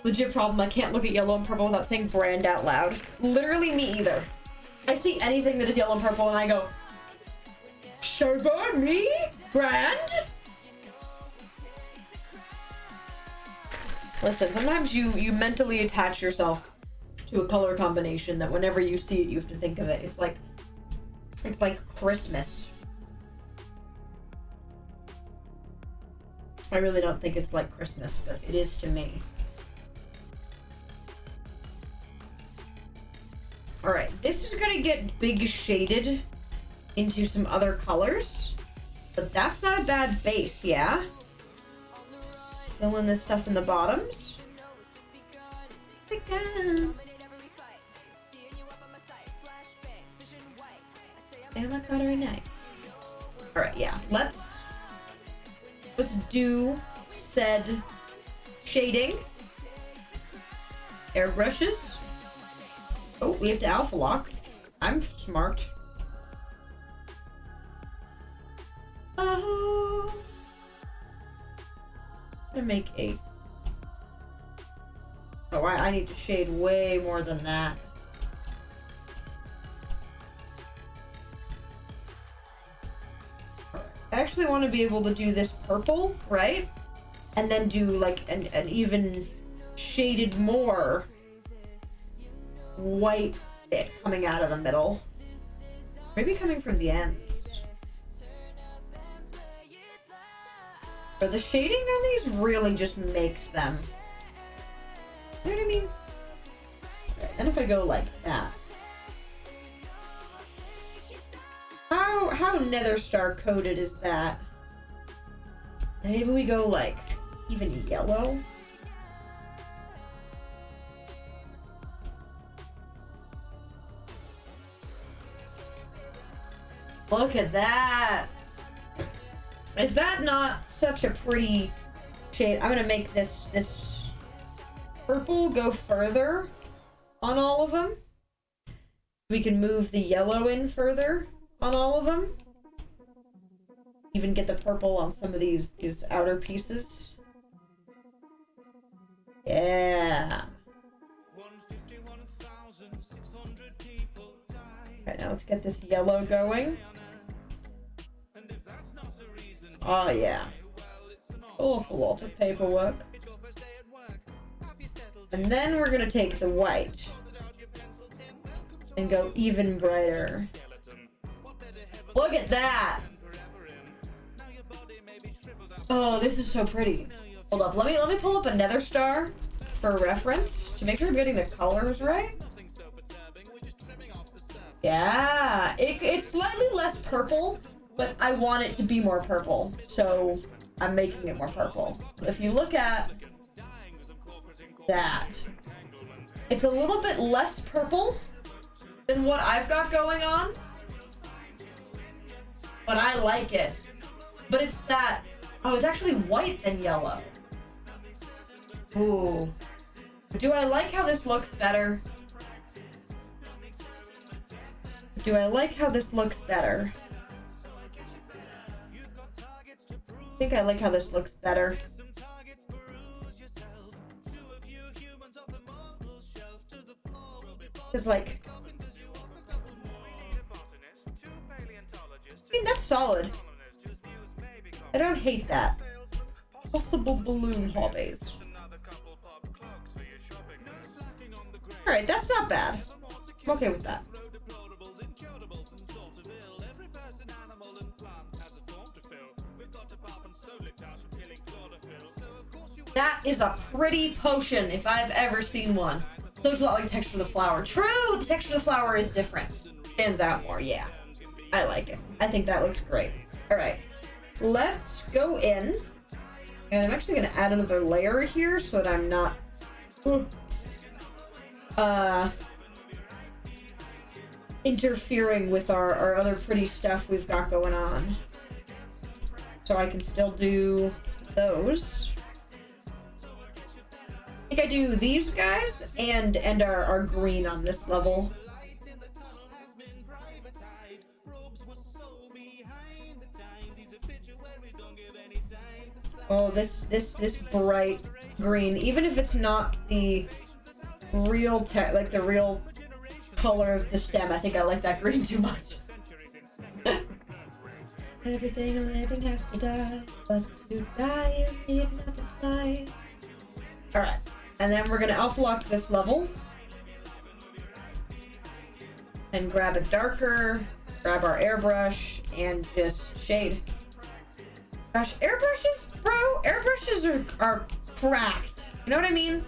Legit problem, I can't look at yellow and purple without saying brand out loud. Literally me either. I see anything that is yellow and purple and I go, Sherbert, me? Brand? Listen, sometimes you mentally attach yourself to a color combination that whenever you see it, you have to think of it. It's like Christmas. I really don't think it's like Christmas, but it is to me. Alright, this is gonna get big shaded into some other colors, but that's not a bad base, yeah? Fill in this stuff in the bottoms. Damn, I caught her at night. Alright, yeah, let's do said shading. Airbrushes. Oh, we have to alpha lock. I'm smart. Oh. I'm gonna make a... Oh, I need to shade way more than that. I actually want to be able to do this purple, right? And then do like an even shaded more white bit coming out of the middle. Maybe coming from the ends. But the shading on these really just makes them. You know what I mean? Okay, then if I go like that. How nether star coated is that? Maybe we go like even yellow. Look at that. Is that not such a pretty shade? I'm gonna make this purple go further on all of them. We can move the yellow in further on all of them. even get the purple on some of these outer pieces. Yeah. Alright, now let's get this yellow going. Oh yeah. Awful lot of paperwork. And then we're gonna take the white and go even brighter. Look at that! Oh, this is so pretty. Hold up, let me pull up a nether star for reference to make sure I'm getting the colors right. Yeah, it's slightly less purple, but I want it to be more purple, so I'm making it more purple. If you look at that, it's a little bit less purple than what I've got going on, but I like it. But it's that, oh, it's actually white and yellow. Ooh. Do I like how this looks better? Do I like how this looks better? I think I like how this looks better. It's like, I mean, that's solid. I don't hate that. Possible balloon hobbies. Alright, that's not bad. I'm okay with that. That is a pretty potion if I've ever seen one. Looks a lot like the texture of the flower. True, the texture of the flower is different. Stands out more, yeah. I like it. I think that looks great. Alright, let's go in. And I'm actually going to add another layer here so that I'm not... interfering with our other pretty stuff we've got going on. So I can still do those. I think I do these guys and our green on this level. Oh, this bright green, even if it's not the real the real color of the stem, I think I like that green too much. Everything living has to die, but to die you need not to die. Alright, and then we're gonna alpha lock this level. And grab a darker, grab our airbrush, and just shade. Gosh, airbrushes, bro, airbrushes are cracked. You know what I mean?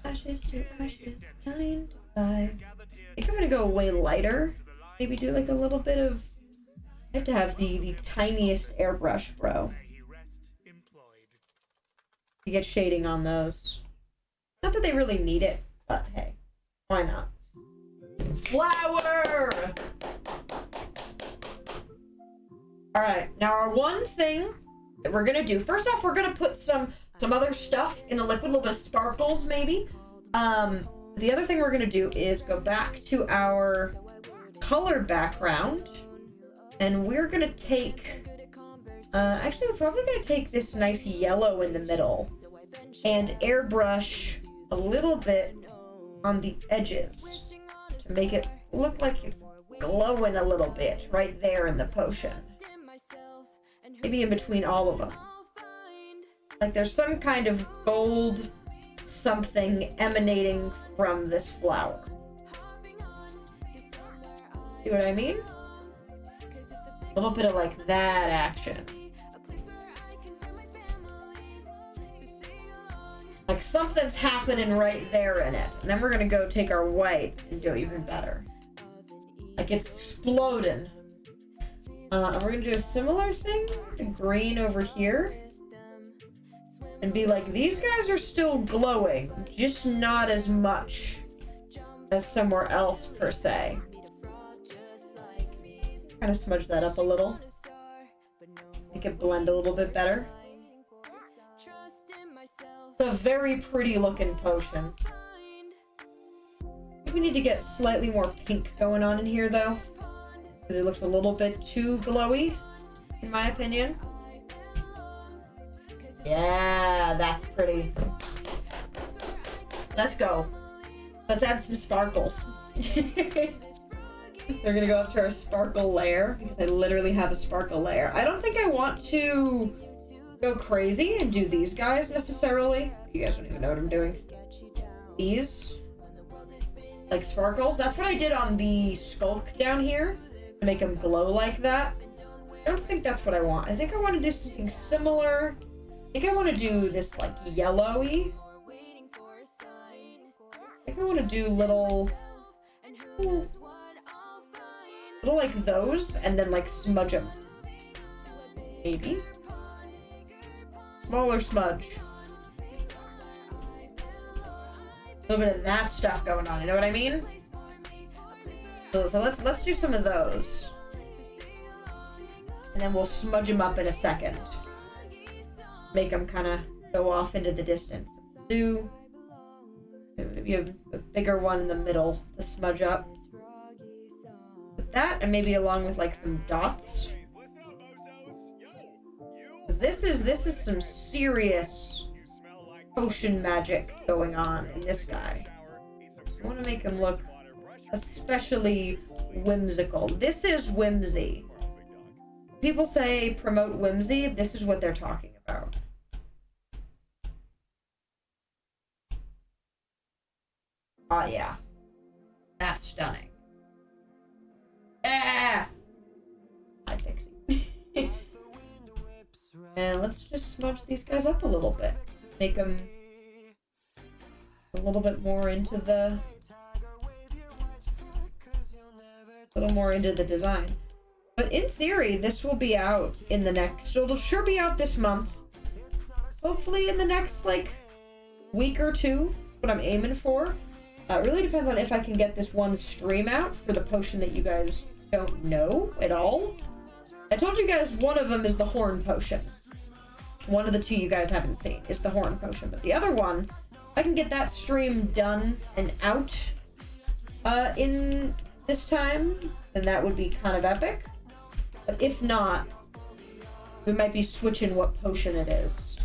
Ashes to ashes, time to fly. I think I'm gonna go way lighter. Maybe do like a little bit of... I have to have the tiniest airbrush, bro. You get shading on those. Not that they really need it, but hey, why not? Flower! Alright, now our one thing that we're gonna do, first off, we're gonna put some other stuff in the liquid, a little bit of sparkles maybe. The other thing we're gonna do is go back to our color background, and we're gonna take, actually we're probably gonna take this nice yellow in the middle and airbrush a little bit on the edges to make it look like it's glowing a little bit right there in the potion. Maybe in between all of them. Like there's some kind of gold something emanating from this flower. See what I mean? A little bit of like that action. Like something's happening right there in it. And then we're gonna go take our white and do even better. Like it's exploding. And we're gonna do a similar thing, the green over here. And be like, these guys are still glowing, just not as much as somewhere else per se. Kind of smudge that up a little. Make it blend a little bit better. It's a very pretty looking potion. I think we need to get slightly more pink going on in here though, because it looks a little bit too glowy. in my opinion. Yeah, that's pretty. Let's go. Let's add some sparkles. They're gonna go up to our sparkle layer because I literally have a sparkle layer. I don't think I want to go crazy and do these guys necessarily. You guys don't even know what I'm doing. These, like sparkles. That's what I did on the skulk down here to make them glow like that. I don't think that's what I want. I think I want to do something similar. I think I want to do this like yellowy. I think I want to do little like those and then like smudge them. Maybe. Smaller smudge. A little bit of that stuff going on, you know what I mean? So let's do some of those. And then we'll smudge them up in a second. Make them kind of go off into the distance. Do maybe a bigger one in the middle to smudge up. With that, and maybe along with like some dots. Because this is some serious potion magic going on in this guy. So I want to make him look especially whimsical. This is whimsy. People say promote whimsy. This is what they're talking about. Oh yeah. That's stunning. Ah! Hi, Pixie. And let's just smudge these guys up a little bit. Make them a little bit more into the... a little more into the design. But in theory, this will be out in the next... it'll sure be out this month. Hopefully in the next, like, week or two. What I'm aiming for. It really depends on if I can get this one stream out for the potion that you guys don't know at all. I told you guys one of them is the horn potion. One of the two you guys haven't seen is the horn potion. But the other one, if I can get that stream done and out in this time, then that would be kind of epic. But if not, we might be switching what potion it is.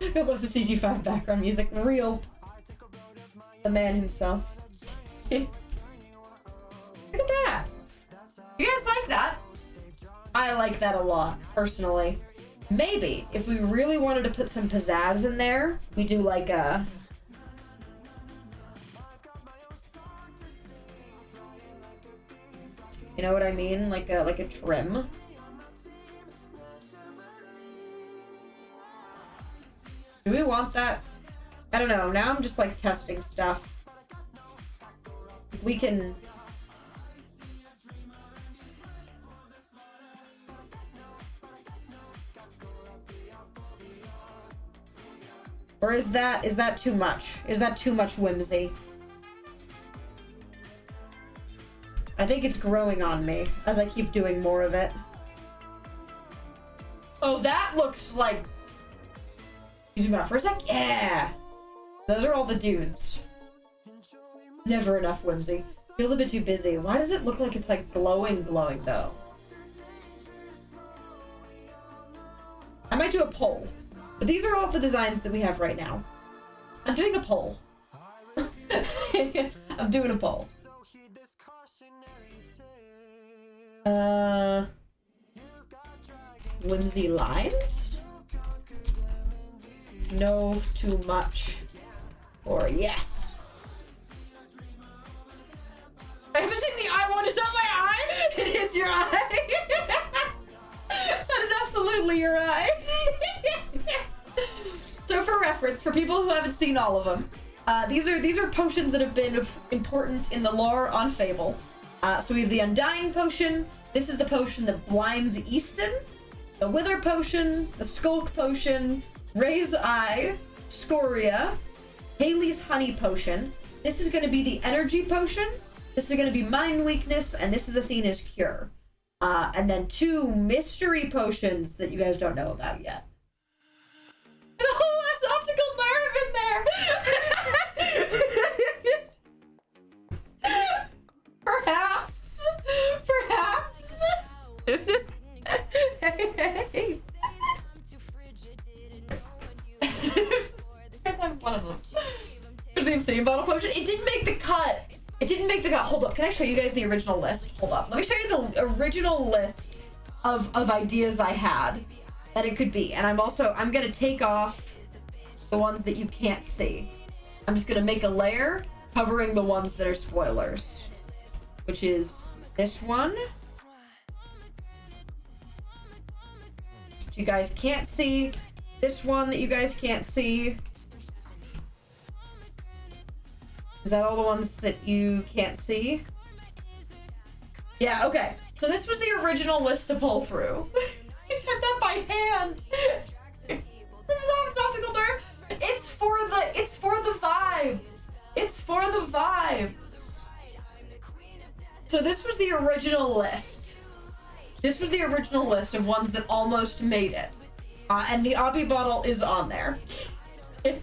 It was the CG5 background music. Real. The man himself. Look at that. You guys like that? I like that a lot, personally. Maybe, if we really wanted to put some pizzazz in there, we do like a... you know what I mean? Like a trim. Do we want that? I don't know. Now I'm just like testing stuff. We can... or is that too much? Is that too much whimsy? I think it's growing on me as I keep doing more of it. Oh, that looks like... zoom out for a sec. Yeah! Those are all the dudes. Never enough whimsy. Feels a bit too busy. Why does it look like it's like glowing though? I might do a poll. But these are all the designs that we have right now. I'm doing a poll. I'm doing a poll. Whimsy lines? No, too much. Or yes. I haven't seen the eye one. Is that my eye? It is your eye. That is absolutely your eye. So for reference, for people who haven't seen all of them, these are potions that have been important in the lore on Fable. So we have the Undying Potion. This is the potion that blinds Easton. The Wither Potion, the Skulk Potion, Ray's Eye, Scoria, Haley's Honey Potion. This is going to be the Energy Potion. This is going to be Mind Weakness, and this is Athena's Cure. And then 2 Mystery Potions that you guys don't know about yet. And a whole ass optical nerve in there! Perhaps. Hey. Let's have one of them. There's the insane bottle potion. It didn't make the cut. It didn't make the cut. Hold up. Can I show you guys the original list? Hold up. Let me show you the original list of ideas I had that it could be. And I'm gonna take off the ones that you can't see. I'm just gonna make a layer covering the ones that are spoilers, which is this one. Which you guys can't see. This one that you guys can't see. Is that all the ones that you can't see? Yeah, okay. So this was the original list to pull through. I typed that by hand. Optical there. It's for the vibes. It's for the vibes. So this was the original list. This was the original list of ones that almost made it. And the Obby bottle is on there. The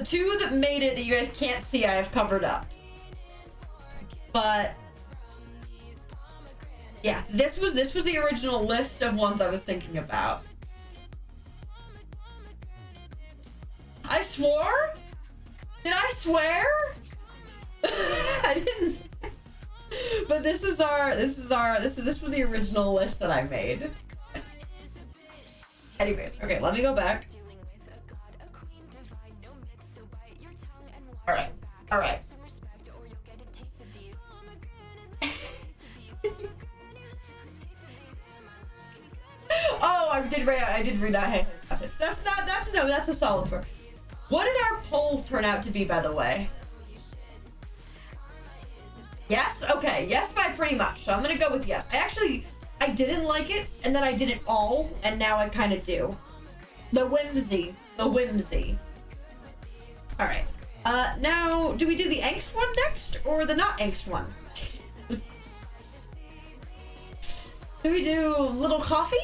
two that made it that you guys can't see, I have covered up. But yeah, this was the original list of ones I was thinking about. I swore? Did I swear? I didn't. But this was the original list that I made. Anyways, okay, let me go back. Alright. Alright. Oh, I did read that. Hey, that's a solid score. What did our polls turn out to be, by the way? Yes? Okay, yes by pretty much. So I'm gonna go with yes. I didn't like it, and then I did it all, and now I kind of do. The whimsy. Alright. Now, do we do the angst one next, or the not angst one? Do we do little coffee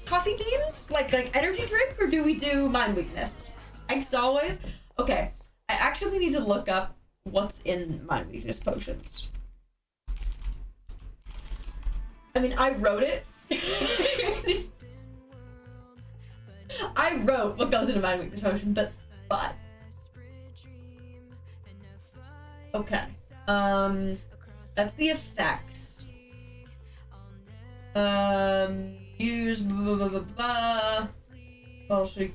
beans? Like energy drink, or do we do mind weakness? Angst always? Okay. I actually need to look up what's in mind weakness potions. I mean, I wrote it. I wrote what goes into mind weakness potion, but. Okay. That's the effects. Use Bolshevik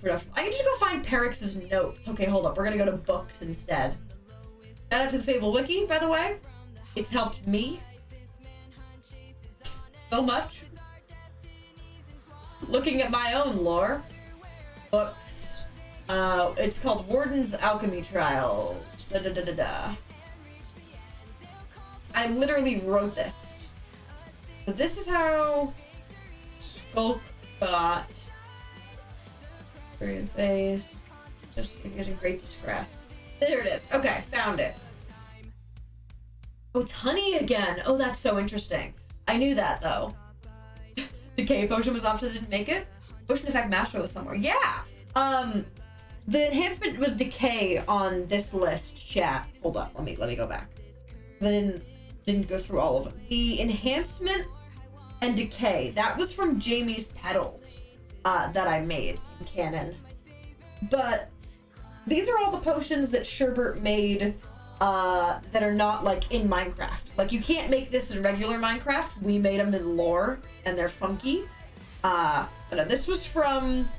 production. I can just go find Perix's notes. Okay, hold up. We're gonna go to books instead. Shout out to the Fable wiki, by the way. It's helped me so much. Looking at my own lore. Books. It's called Warden's Alchemy Trials. I literally wrote this. So this is how Skulk got through his face. Just using great distress. There it is. Okay, found it. Oh, it's honey again. Oh, that's so interesting. I knew that though. Decay potion was option, didn't make it. Potion effect master was somewhere. Yeah. The enhancement was decay on this list. Chat. Hold up. Let me go back. I didn't go through all of them. The enhancement and decay, that was from Jamie's petals that I made in canon. But these are all the potions that Sherbert made that are not like in Minecraft. Like you can't make this in regular Minecraft. We made them in lore and they're funky. But this was from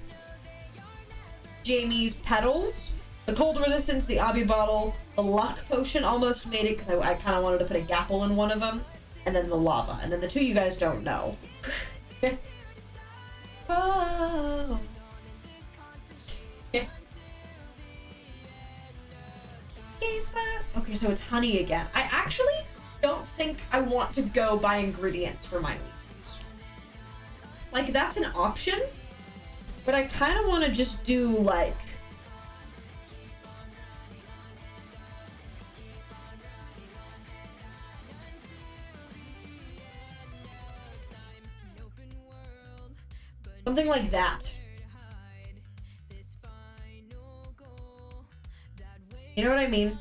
Jamie's petals. The cold resistance, the Obby bottle, the luck potion almost made it because I kind of wanted to put a gapple in one of them, and then the lava, and then the two you guys don't know. Oh. Okay, so it's honey again. I actually don't think I want to go buy ingredients for my weekends. Like, that's an option, but I kind of want to just do, like, something like that. You know what I mean?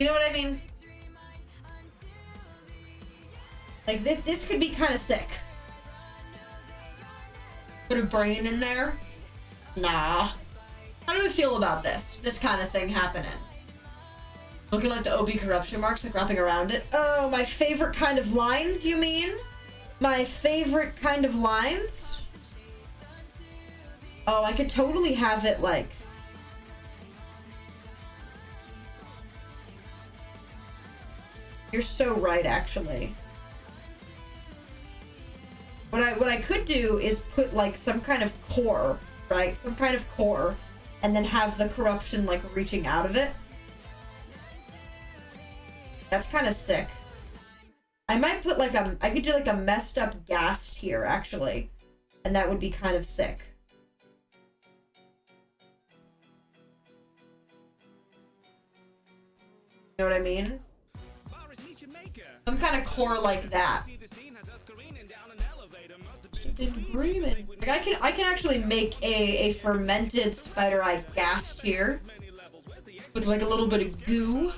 You know what I mean? Like, this could be kind of sick. Put a brain in there? Nah. How do we feel about this? This kind of thing happening. Looking like the OB corruption marks, like wrapping around it. Oh, my favorite kind of lines, you mean? My favorite kind of lines? Oh, I could totally have it like... You're so right, actually. What I could do is put like some kind of core, right? Some kind of core, and then have the corruption like reaching out of it. That's kind of sick. I might put like I could do like a messed up gas tier actually, and that would be kind of sick. You know what I mean? Some kind of core like that. Like I can actually make a fermented spider eye gas tier with like a little bit of goo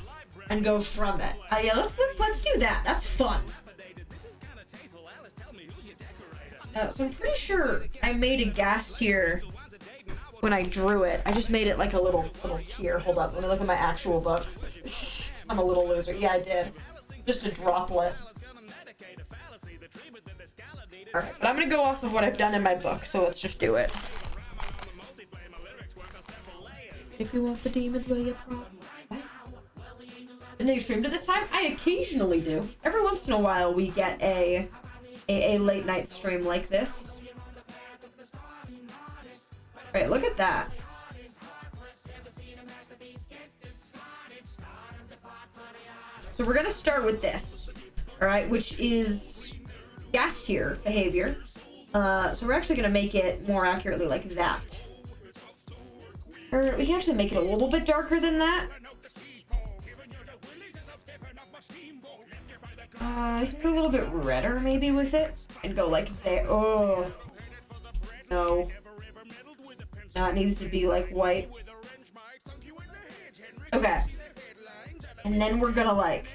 and go from it. Yeah, let's do that. That's fun. So I'm pretty sure I made a gas tier when I drew it. I just made it like a little tier. Hold up, let me look at my actual book. I'm a little loser. Yeah, I did. Just a droplet. Alright, but I'm gonna go off of what I've done in my book, so let's just do it. If you want the demons, will you problem? Didn't you stream to this time? I occasionally do. Every once in a while we get a late night stream like this. Alright, look at that. So we're gonna start with this, alright, which is gas tier behavior. So we're actually gonna make it more accurately like that. Or we can actually make it a little bit darker than that. You can go a little bit redder maybe with it and go like there. Oh no. No, it needs to be like white. Okay. And then we're gonna like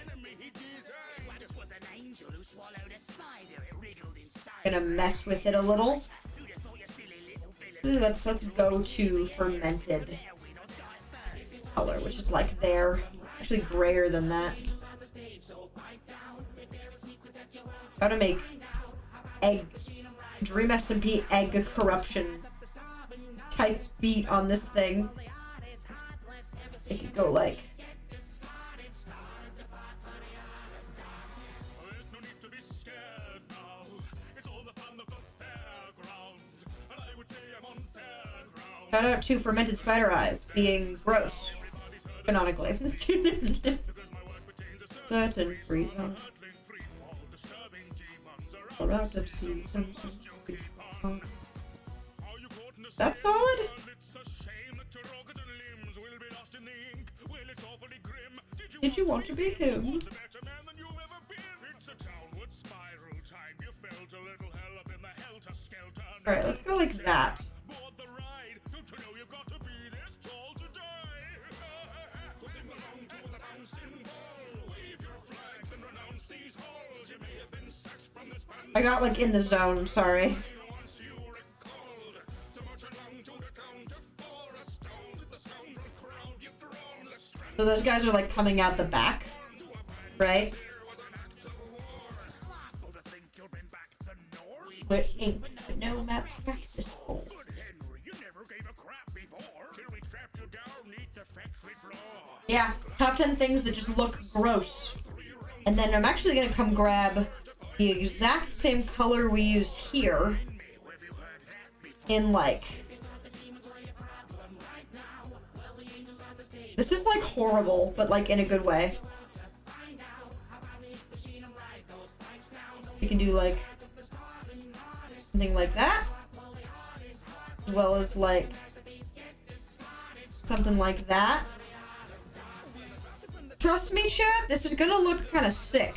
gonna mess with it a little. Ooh, let's go to fermented color, which is like there. Actually grayer than that. How to make egg Dream SMP egg corruption type beat on this thing. It could go like shout out to fermented spider eyes being gross, canonically. Certain freeze on. Out of season. That's solid. Did you want to be him? Alright, let's go like that. I got like in the zone, sorry. So those guys are like coming out the back, right? But ain't no map practice holes. Yeah, top 10 things that just look gross. And then I'm actually gonna come grab the exact same color we used here in like, this is like horrible, but like in a good way. You can do like something like that, as well as like something like that. Trust me, chat, this is gonna look kind of sick.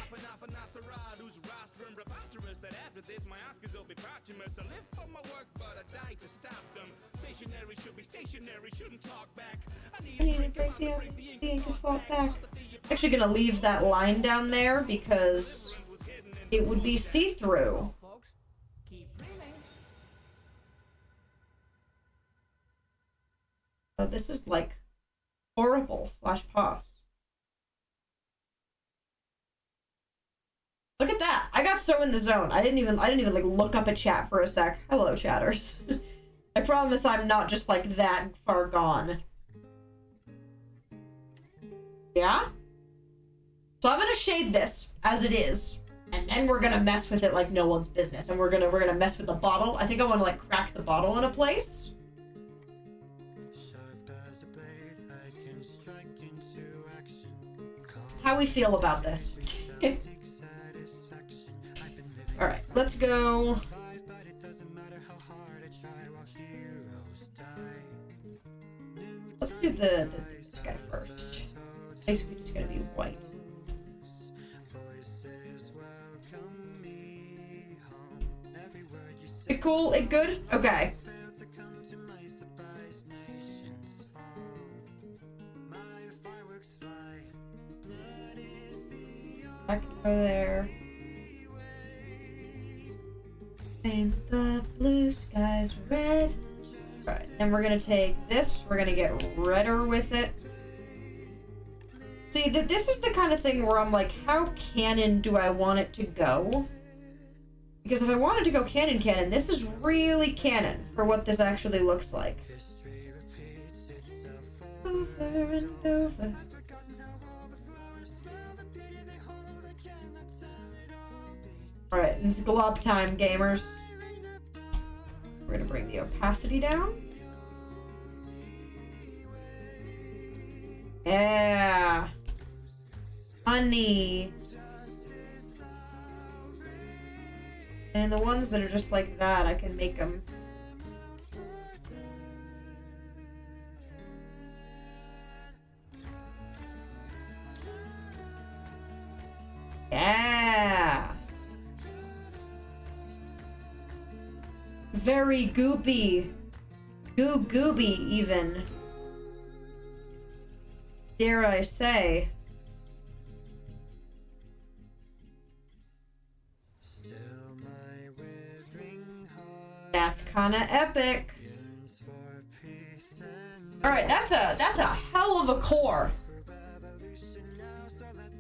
I need to break the ink, just walk back. Actually gonna leave that line down there because it would be see-through. Oh, this is like horrible / pause. Look at that. I got so in the zone. I didn't even like look up at chat for a sec. Hello, chatters. I promise I'm not just like that far gone. Yeah? So I'm gonna shade this as it is, and then we're gonna mess with it like no one's business, and we're gonna mess with the bottle. I think I want to like crack the bottle in a place. How we feel about this? All right, let's go. Let's do this guy first. Basically, just gonna be white. It cool? It good? Okay. I can go there. Paint the blue skies red. Alright, then we're gonna take this. We're gonna get redder with it. See, this is the kind of thing where I'm like, how canon do I want it to go? Because if I wanted to go canon, this is really canon for what this actually looks like. Over and over. Alright, it's glob time, gamers. We're gonna bring the opacity down. Yeah. Honey. And the ones that are just like that, I can make them. Yeah. Very goopy. Gooby even. Dare I say. That's kind of epic. All right, that's a hell of a core.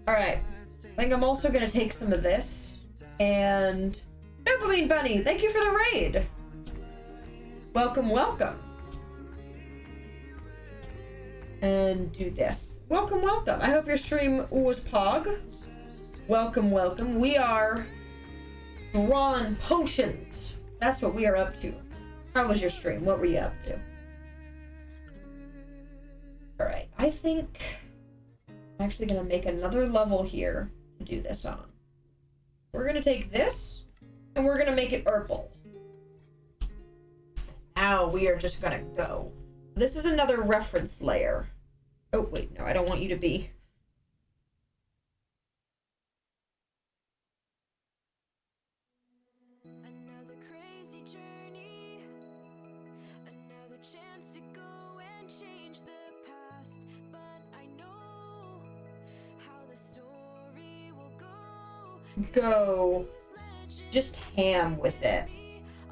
All right, I think I'm also gonna take some of this and Dopamine Bunny. Thank you for the raid. Welcome, welcome. And do this. Welcome, welcome. I hope your stream was pog. Welcome, welcome. We are drawing potions. That's what we are up to. How was your stream? What were you up to? Alright, I think I'm actually gonna make another level here to do this on. We're gonna take this and we're gonna make it purple. Now we are just gonna go. This is another reference layer. Oh, wait, no, I don't want you to be. Another crazy journey, another chance to go and change the past. But I know how the story will go. Go. Just ham with it.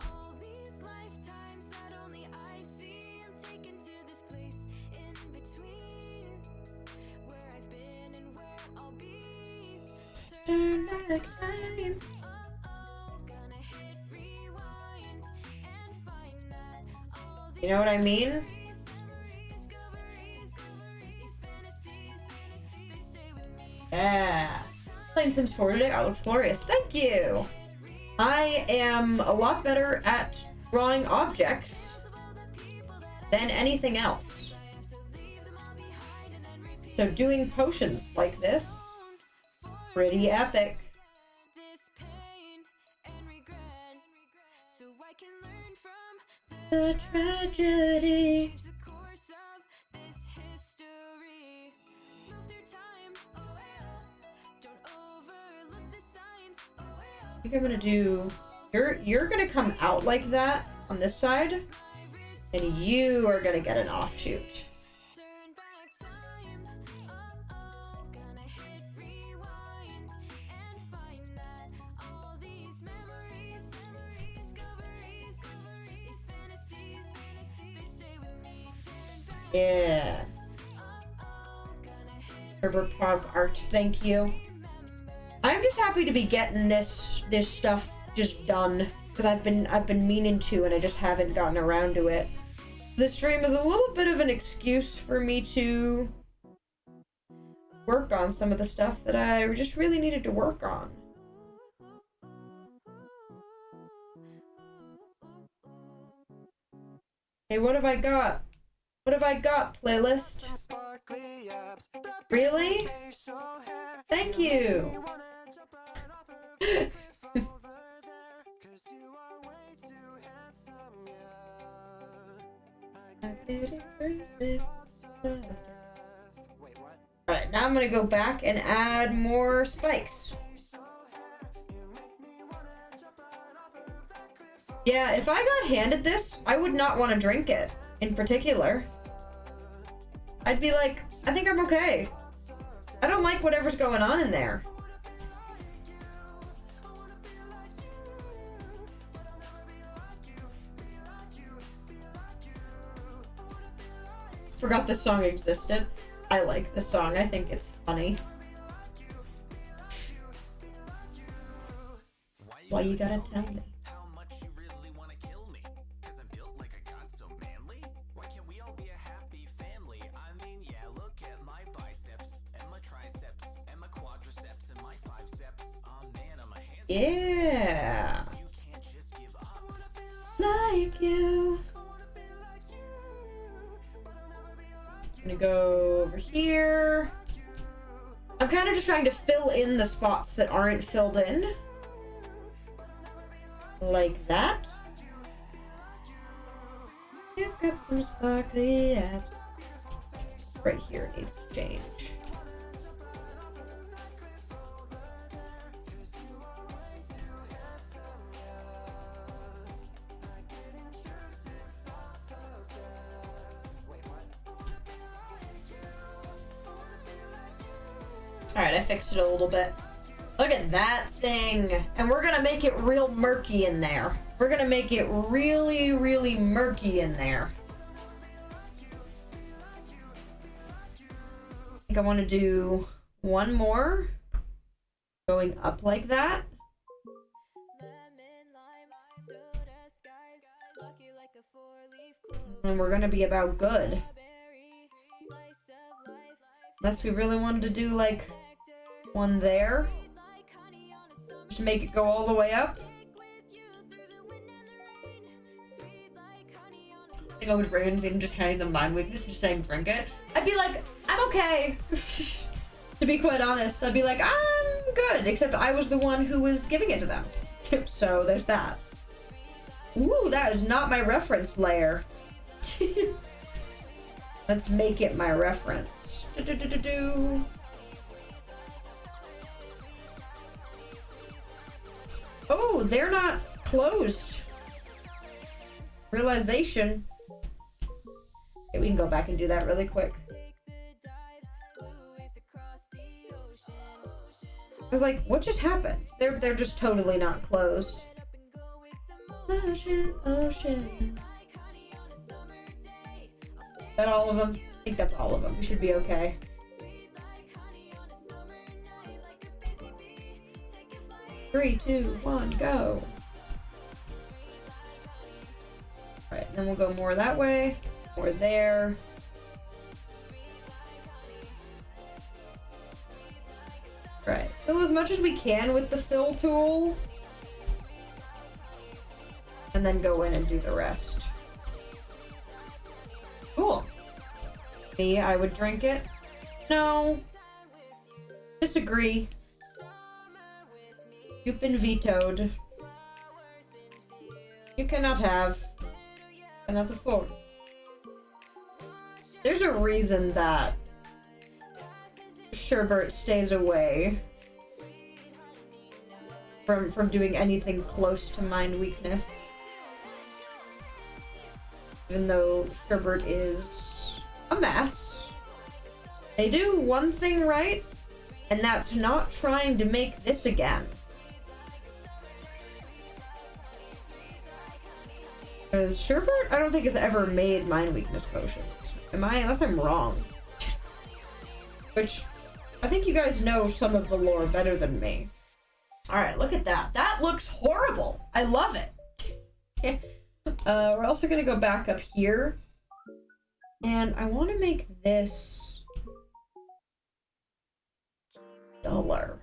All these lifetimes that only I see, I'm taken to this place in between, where I've been and where I'll be. Turn back time. Gonna hit rewind and find that all You know what I mean? discoveries, these fantasies, they stay with me. Yeah. Playing Sims 4 today. Oh, looks glorious. Thank you. I am a lot better at drawing objects than anything else. So doing potions like this, pretty epic. This pain and regret, so I can learn from The tragedy. change the course of this history. Move through time, oh yeah. Don't overlook the signs, oh yeah. I think I'm gonna do. You're gonna come out like that on this side, and you are gonna get an offshoot. Turn back time, gonna Yeah. Herbert Pog art, thank you. I'm just happy to be getting this stuff just done because I've been meaning to and I just haven't gotten around to it. This stream is a little bit of an excuse for me to work on some of the stuff that I just really needed to work on. Hey, what have I got? What have I got, playlist? Really? Thank you. Alright, now I'm gonna go back and add more spikes. Yeah, if I got handed this, I would not want to drink it, in particular. I'd be like, I think I'm okay. I don't like whatever's going on in there. Forgot this song existed. I like this song. I think it's funny. Why you gotta tell me? Yeah. Like you. I'm gonna go over here. I'm kind of just trying to fill in the spots that aren't filled in. Like that. I've got some sparkly apps. Right here needs to change. Alright, I fixed it a little bit. Look at that thing. And we're gonna make it real murky in there. We're gonna make it really, really murky in there. I think I want to do one more. Going up like that. And we're gonna be about good. Unless we really wanted to do like one there. Just make it go all the way up. I think I would bring anything just handing them mind weakness, just saying drink it. I'd be like, I'm okay. To be quite honest, I'd be like, I'm good. Except I was the one who was giving it to them. So there's that. Ooh, that is not my reference layer. Let's make it my reference. Oh, they're not closed. Realization. Okay, we can go back and do that really quick. I was like, what just happened? They're just totally not closed. Ocean, ocean. Is that all of them? I think that's all of them. We should be okay. Three, two, one, go. Alright, then we'll go more that way, more there. Right, fill as much as we can with the fill tool. And then go in and do the rest. Cool. Me, I would drink it. No. Disagree. You've been vetoed. You cannot have. Cannot afford. There's a reason that Sherbert stays away from doing anything close to mind weakness. Even though Sherbert is a mess. They do one thing right, and that's not trying to make this again. Because Sherbert, I don't think has ever made mind weakness potions. Unless I'm wrong. Which, I think you guys know some of the lore better than me. Alright, look at that. That looks horrible. I love it. We're also gonna go back up here. And I want to make this duller.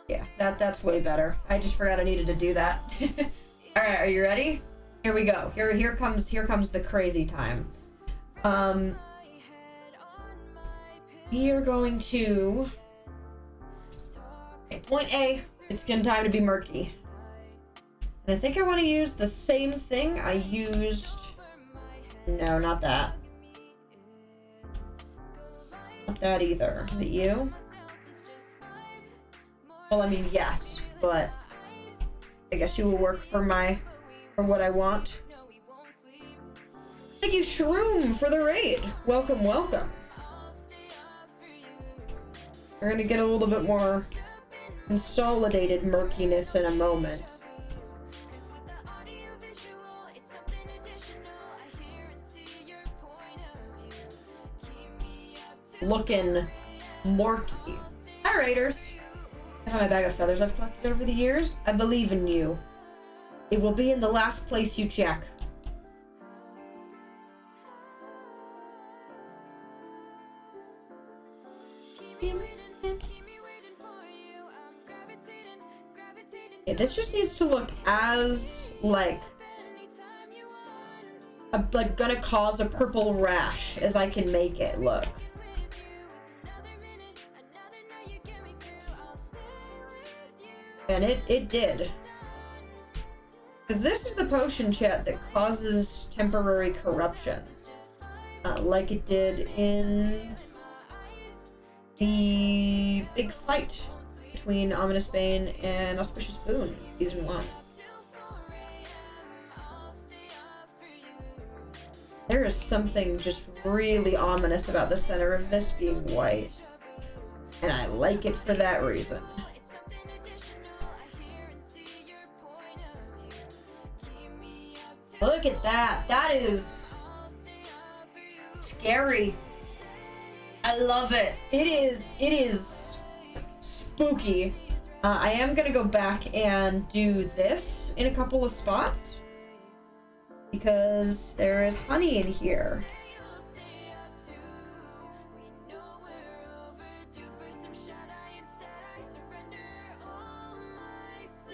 Yeah, that's way better. I just forgot I needed to do that. All right, are you ready? Here we go. Here comes the crazy time. We are going to point A. It's gonna time to be murky. And I think I want to use the same thing I used. No, not that. Not that either. Is it you? Well, I mean, yes, but I guess you will work for what I want. Thank you, Shroom, for the raid. Welcome, welcome. We're gonna get a little bit more consolidated murkiness in a moment. Looking murky. Hi, Raiders. I have my bag of feathers I've collected over the years. I believe in you. It will be in the last place you check. Yeah, this just needs to look as, like gonna cause a purple rash as I can make it look. And it did. Because this is the potion, chat, that causes temporary corruption. Like it did in the big fight between Ominous Bane and Auspicious Boon, Season 1. There is something just really ominous about the center of this being white. And I like it for that reason. Look at that. That is scary. I love it. It is spooky. I am gonna go back and do this in a couple of spots because there is honey in here.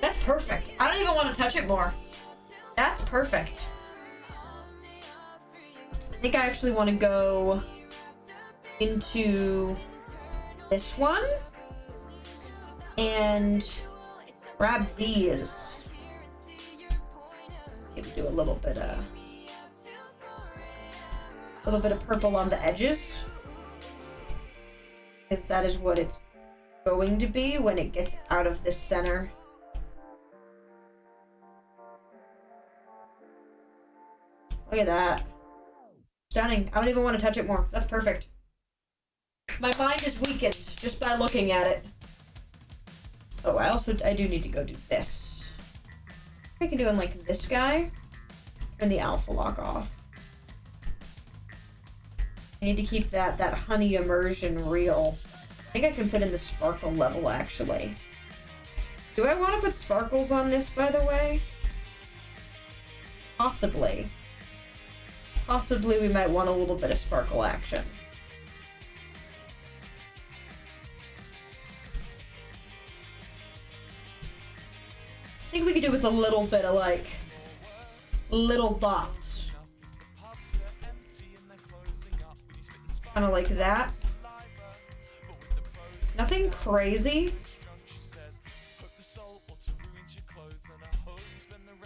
That's perfect. I don't even want to touch it more. That's perfect. I think I actually want to go into this one and grab these. Maybe do a little bit of purple on the edges, because that is what it's going to be when it gets out of the center. Look at that. Stunning. I don't even want to touch it more. That's perfect. My mind is weakened just by looking at it. Oh, I do need to go do this. I can do it like this guy. Turn the alpha lock off. I need to keep that honey immersion real. I think I can put in the sparkle level, actually. Do I want to put sparkles on this, by the way? Possibly. Possibly we might want a little bit of sparkle action. I think we could do with a little bit of, like, little dots. Kind of like that. Nothing crazy.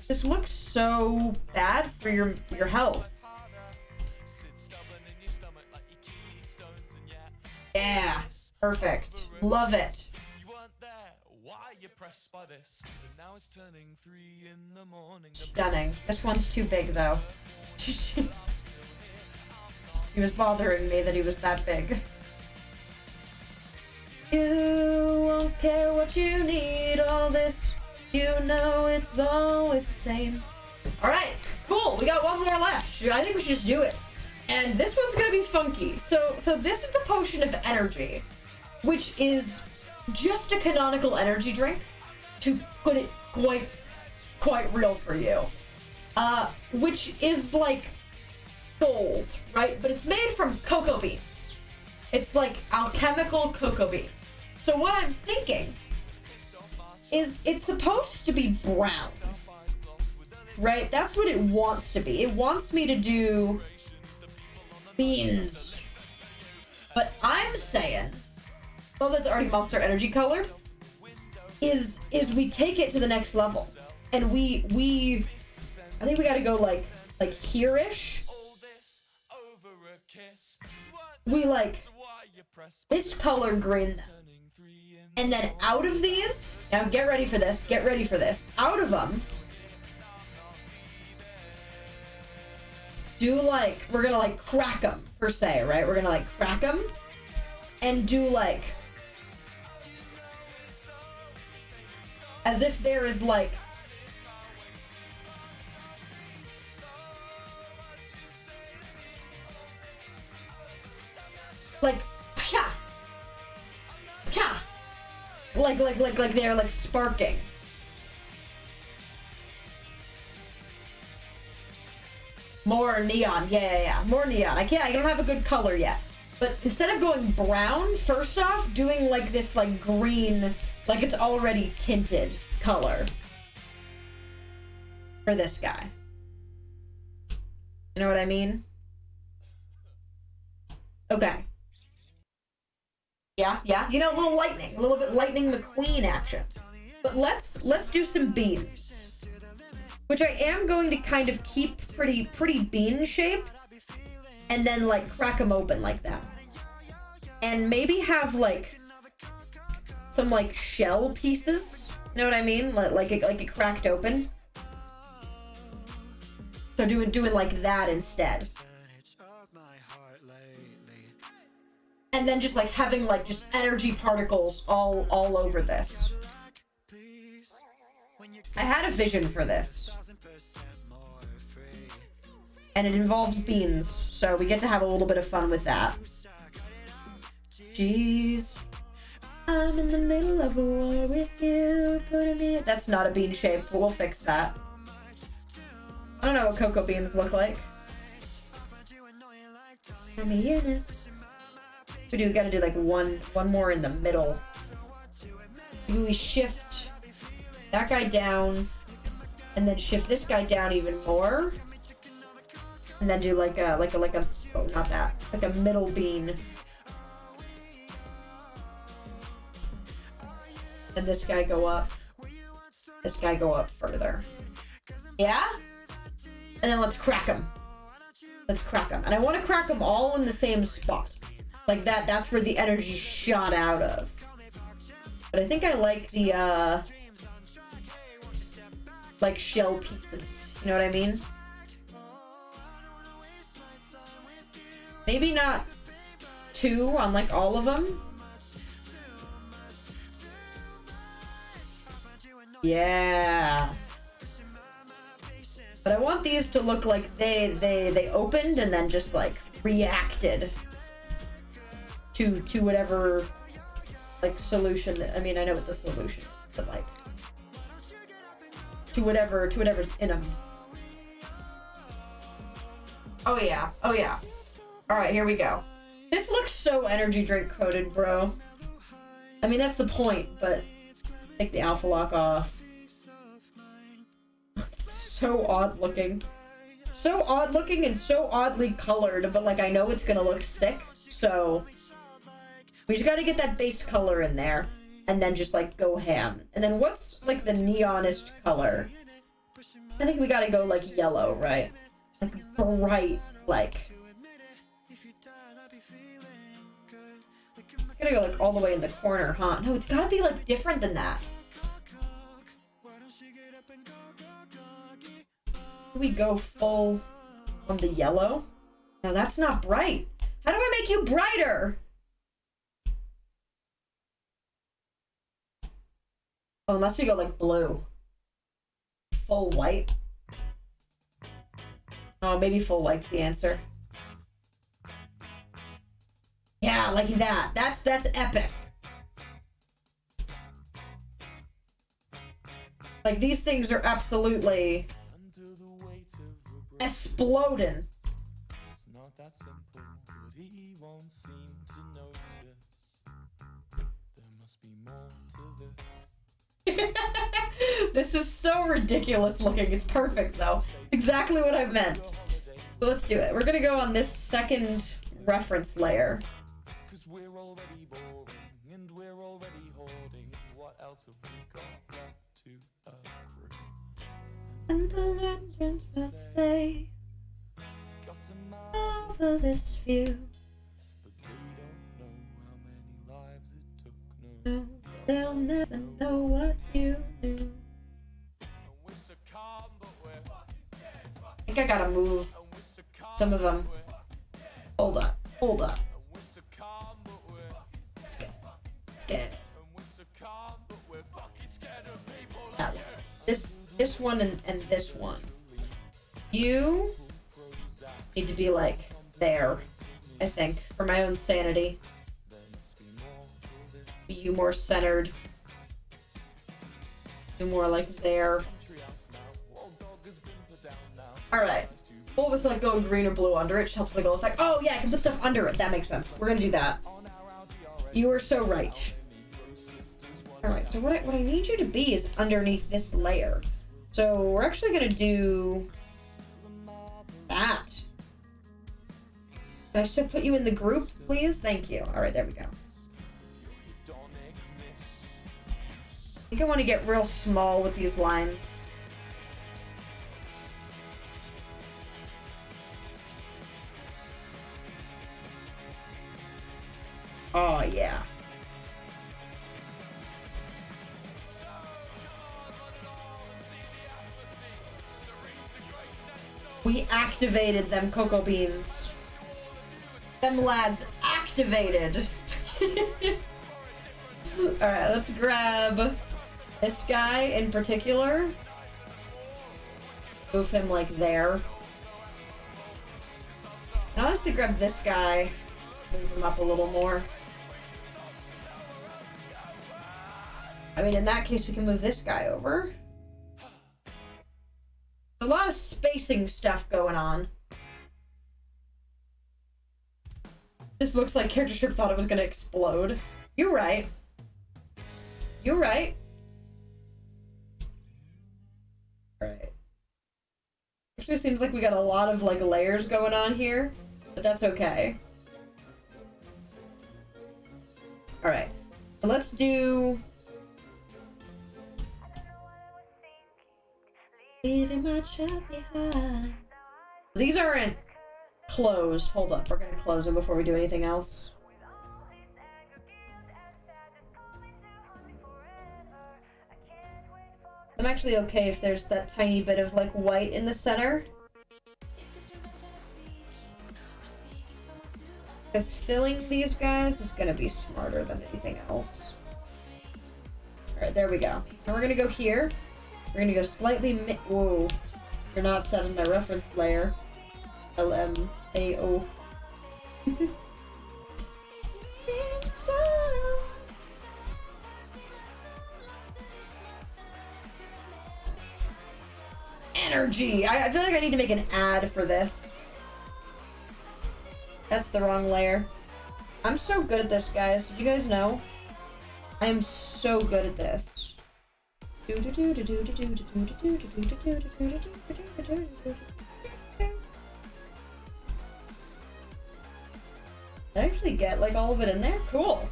This looks so bad for your health. Yeah, perfect. Love it. Stunning. This one's too big, though. He was bothering me that he was that big. You won't care what you need, all this. You know it's always the same. Alright, cool. We got one more left. I think we should just do it. And this one's gonna be funky. So this is the Potion of Energy, which is just a canonical energy drink, to put it quite real for you. Which is like gold, right? But it's made from cocoa beans. It's like alchemical cocoa beans. So what I'm thinking is it's supposed to be brown, right? That's what it wants to be. It wants me to do beans. But I'm saying, well, that's already Monster Energy colored, is we take it to the next level. And I think we gotta go like here-ish. We like this color green. And then out of these, now get ready for this, out of them, do like, we're gonna like crack them, per se, right? We're gonna like crack them, and do like, as if there is like, pya, pya. Like they're like sparking. More neon, yeah. More neon. I don't have a good color yet. But instead of going brown, first off, doing like this like green, like it's already tinted color for this guy. You know what I mean? Okay. Yeah. You know, a little lightning. A little bit Lightning McQueen action. But let's do some beans. Which I am going to kind of keep pretty bean shaped. And then, like, crack them open like that. And maybe have, like, some, like, shell pieces. You know what I mean? Like it cracked open. So doing like that instead. And then just like having like just energy particles all over this. I had a vision for this. And it involves beans, so we get to have a little bit of fun with that. Jeez. I'm in the middle of a war with you, putting me... That's not a bean shape, but we'll fix that. I don't know what cocoa beans look like. Let me in it. We gotta do like one more in the middle. Maybe we shift that guy down, and then shift this guy down even more, and then do like a oh, not that, like a middle bean. And this guy go up. This guy go up further. Yeah? And then let's crack them. Let's crack them. And I want to crack them all in the same spot. Like that, that's where the energy shot out of. But I think I like the, like shell pieces. You know what I mean? Maybe not 2 on like all of them. Yeah. But I want these to look like they opened and then just like reacted to whatever like solution that, I mean, I know what the solution is, but like to whatever's in them. Oh yeah. All right, here we go. This looks so energy drink coated, bro. I mean, that's the point, but take the alpha lock off. So odd looking. So odd looking and so oddly colored, but like I know it's gonna look sick, so we just gotta get that base color in there and then just like go ham. And then what's like the neonest color? I think we gotta go like yellow, right? Like bright, like. It's gonna go like all the way in the corner, huh? No, it's gotta be like different than that. Do we go full on the yellow? No, that's not bright. How do I make you brighter? Oh, unless we go like blue. Full white. Oh, maybe full white's the answer. Yeah, like that. That's epic. Like, these things are absolutely exploding. It's not that simple, but he won't seem to notice. There must be more to this. This is so ridiculous looking. It's perfect, though. Exactly what I meant. So let's do it. We're gonna go on this second reference layer. Cause we're already boring, and we're already hoarding. What else have we got left to accrue? And the legends will say, It's got to over this view. but they don't know how many lives it took. No, they'll never know what you knew. And we're so calm, but we're I think I gotta move some of them. Hold up, hold up. we're so calm, but we're Scared. and we're so calm, but we're fucking scared of people like That one. This one and this one. You need to be like there, I think, for my own sanity. Be you more centered. You more like there. Alright. All of us like going green or blue under it just helps the glow effect. Oh yeah, I can put stuff under it. That makes sense. We're gonna do that. You are so right. Alright, so what I need you to be is underneath this layer. So we're actually gonna do that. Can I still put you in the group, please? Thank you. Alright, there we go. I think I want to get real small with these lines. Oh, yeah. We activated them cocoa beans. Them lads activated. Alright, let's grab this guy in particular. Move him like there. Now let's grab this guy. Move him up a little more. I mean, in that case, we can move this guy over. A lot of spacing stuff going on. This looks like character strip thought it was gonna explode. You're right. You're right. Alright. Actually seems like we got a lot of like layers going on here, but that's okay. Alright. So let's do leaving my child behind. These aren't closed. Hold up, we're gonna close them before we do anything else. I'm actually okay if there's that tiny bit of like white in the center. Because filling these guys is gonna be smarter than anything else. Alright, there we go. Now we're gonna go here. We're gonna go slightly whoa. You're not set in my reference layer. LMAO. Energy! I feel like I need to make an ad for this. That's the wrong layer. I'm so good at this, guys. Did you guys know? I am so good at this. Did I actually get like all of it in there? Cool.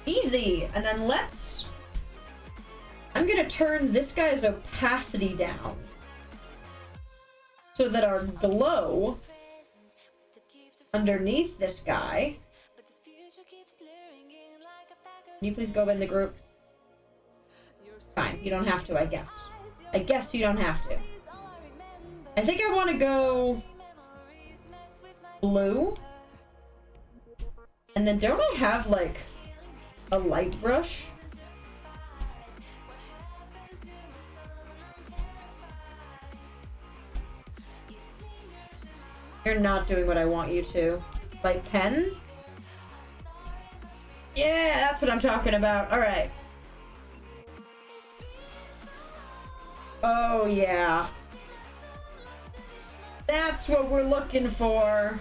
Easy. And then I'm gonna turn this guy's opacity down so that our glow underneath this guy. Can you please go in the group? Fine, you don't have to, I guess. I guess you don't have to. I think I want to go blue. And then don't I have like a light brush? You're not doing what I want you to. Light pen? Yeah, that's what I'm talking about. All right. Oh, yeah. That's what we're looking for.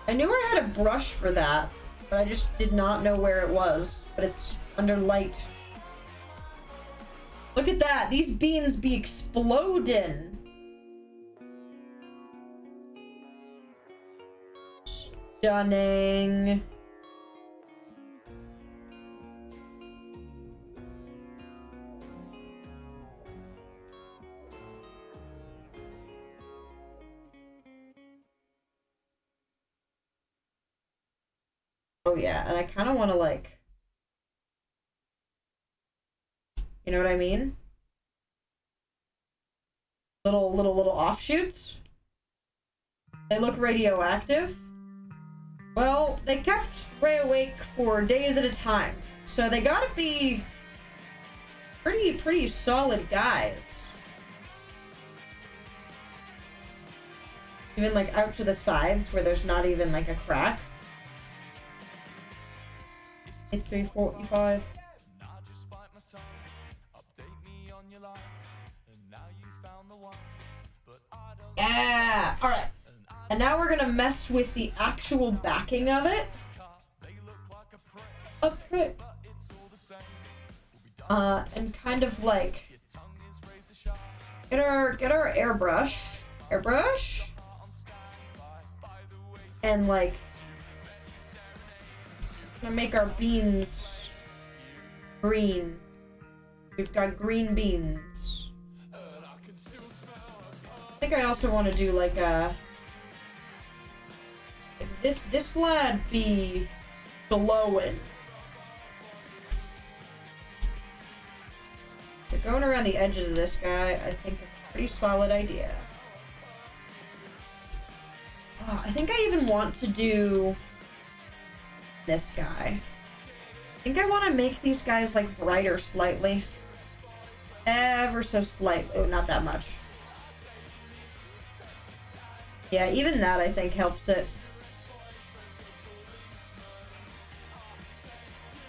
I knew I had a brush for that, but I just did not know where it was. But it's under light. Look at that. These beans be exploding. Stunning. Oh yeah, and I kind of want to like, you know what I mean? Little offshoots. They look radioactive. Well, they kept Ray awake for days at a time, so they gotta be pretty solid guys. Even like out to the sides where there's not even like a crack. It's 345. Yeah! Alright. And now we're gonna mess with the actual backing of it. A prick. And kind of like get our airbrush, and like gonna make our beans green. We've got green beans. I think I also want to do like a this lad be glowing. So going around the edges of this guy, I think is a pretty solid idea. Oh, I think I even want to do this guy. I think I want to make these guys like brighter slightly. Ever so slightly. Oh, not that much. Yeah, even that I think helps it.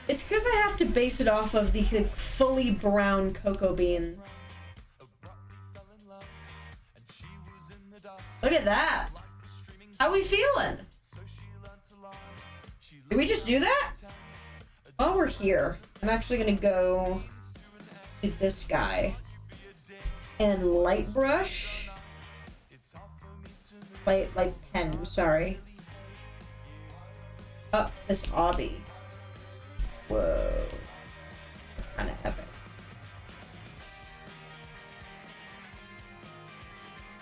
It's because I have to base it off of the like, fully brown cocoa beans. Look at that. How we feeling? Did we just do that? While we're here, I'm actually gonna go with this guy and light brush, light pen. Sorry. Up this obby. Whoa, that's kind of epic.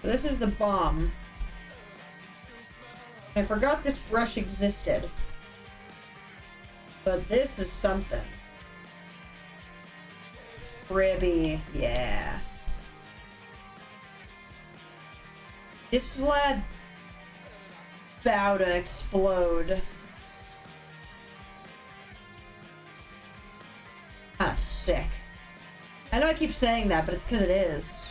So this is the bomb. I forgot this brush existed. But this is something. Ribby, yeah. This lad about to explode. Ah, sick. I know I keep saying that, but it's because it is.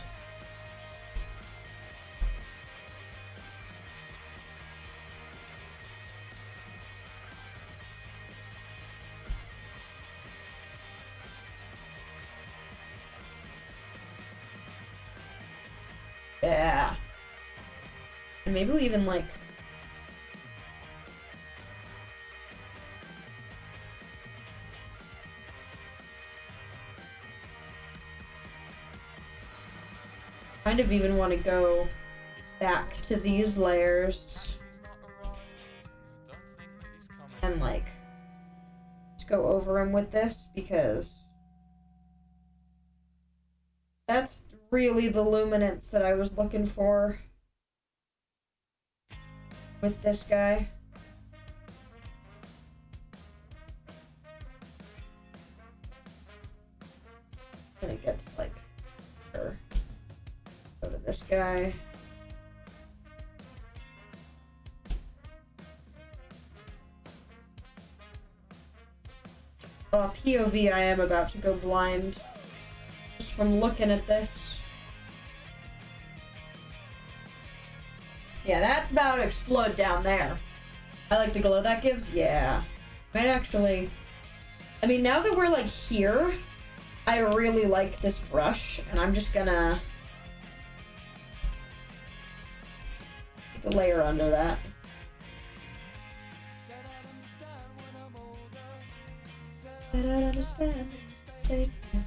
Yeah. And maybe we even like kind of even want to go back to these layers and like just go over them with this because that's really the luminance that I was looking for with this guy. Then it gets like this guy. POV, I am about to go blind. Just from looking at this. Yeah, that's about to explode down there. I like the glow that gives. Yeah. Might actually... I mean, now that we're, like, here, I really like this brush, and I'm just gonna... put the layer under that. I don't understand. Take me.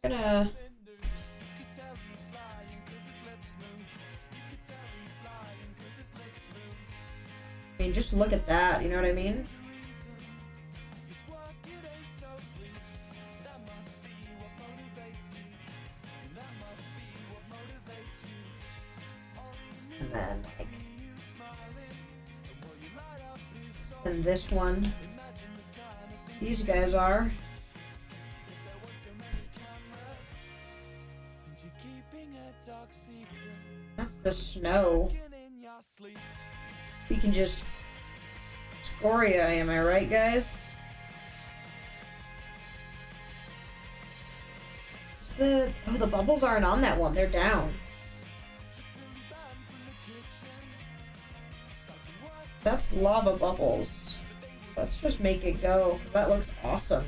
Gonna... I mean, just look at that, you know what I mean? And then, like... and this one. These guys are... that's the snow. We can just... Scoria, am I right, guys? It's the... oh, the bubbles aren't on that one. They're down. That's lava bubbles. Let's just make it go. That looks awesome.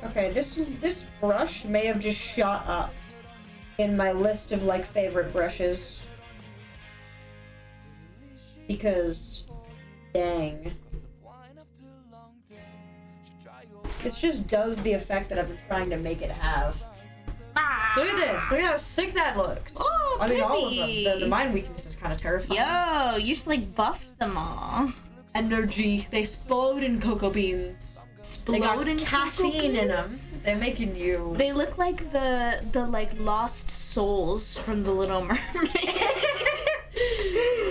Okay, this brush may have just shot up in my list of, like, favorite brushes. Because, dang. This just does the effect that I've been trying to make it have. Look at this! Look at how sick that looks! Oh, I mean, all of baby. them. The mind weakness is kind of terrifying. Yo, you just like buffed them all. Energy. They explode in cocoa beans. They got Explode in caffeine in them. beans? They're making you... They look like the like lost souls from the Little Mermaid.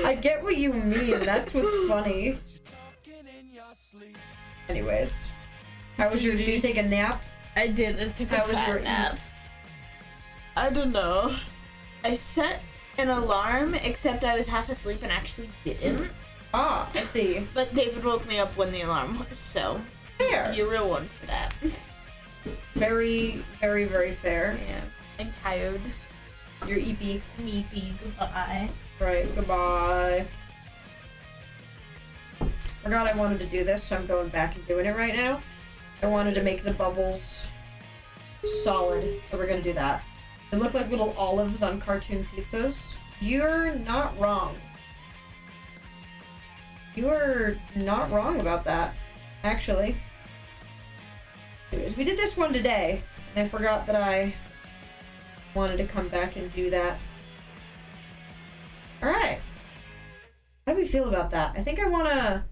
I get what you mean. That's what's funny. Anyways. How was your... did you take a nap? I did. I took How a was your fat nap. I don't know. I set an alarm, except I was half asleep and actually didn't. Ah, I see. But David woke me up when the alarm was, so Fair. you're a real one for that. Very, very, very fair. Yeah. I'm tired. You're EP. Meepy. Goodbye. Right, goodbye. Forgot I wanted to do this, so I'm going back and doing it right now. I wanted to make the bubbles solid, so we're gonna do that. They look like little olives on cartoon pizzas. You're not wrong. You are not wrong about that, actually. Anyways, we did this one today, and I forgot that I wanted to come back and do that. Alright. How do we feel about that? I think I want to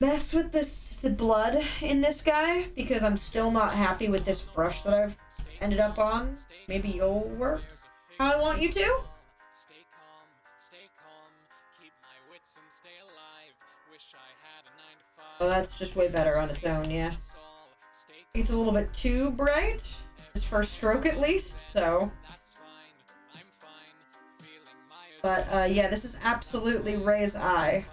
mess with the blood in this guy, because I'm still not happy with this brush that I've ended up on. Maybe you'll work how I want you to? Oh, that's just way better on its own, yeah. It's a little bit too bright. This first stroke, at least, so... but, yeah, this is absolutely Ray's eye.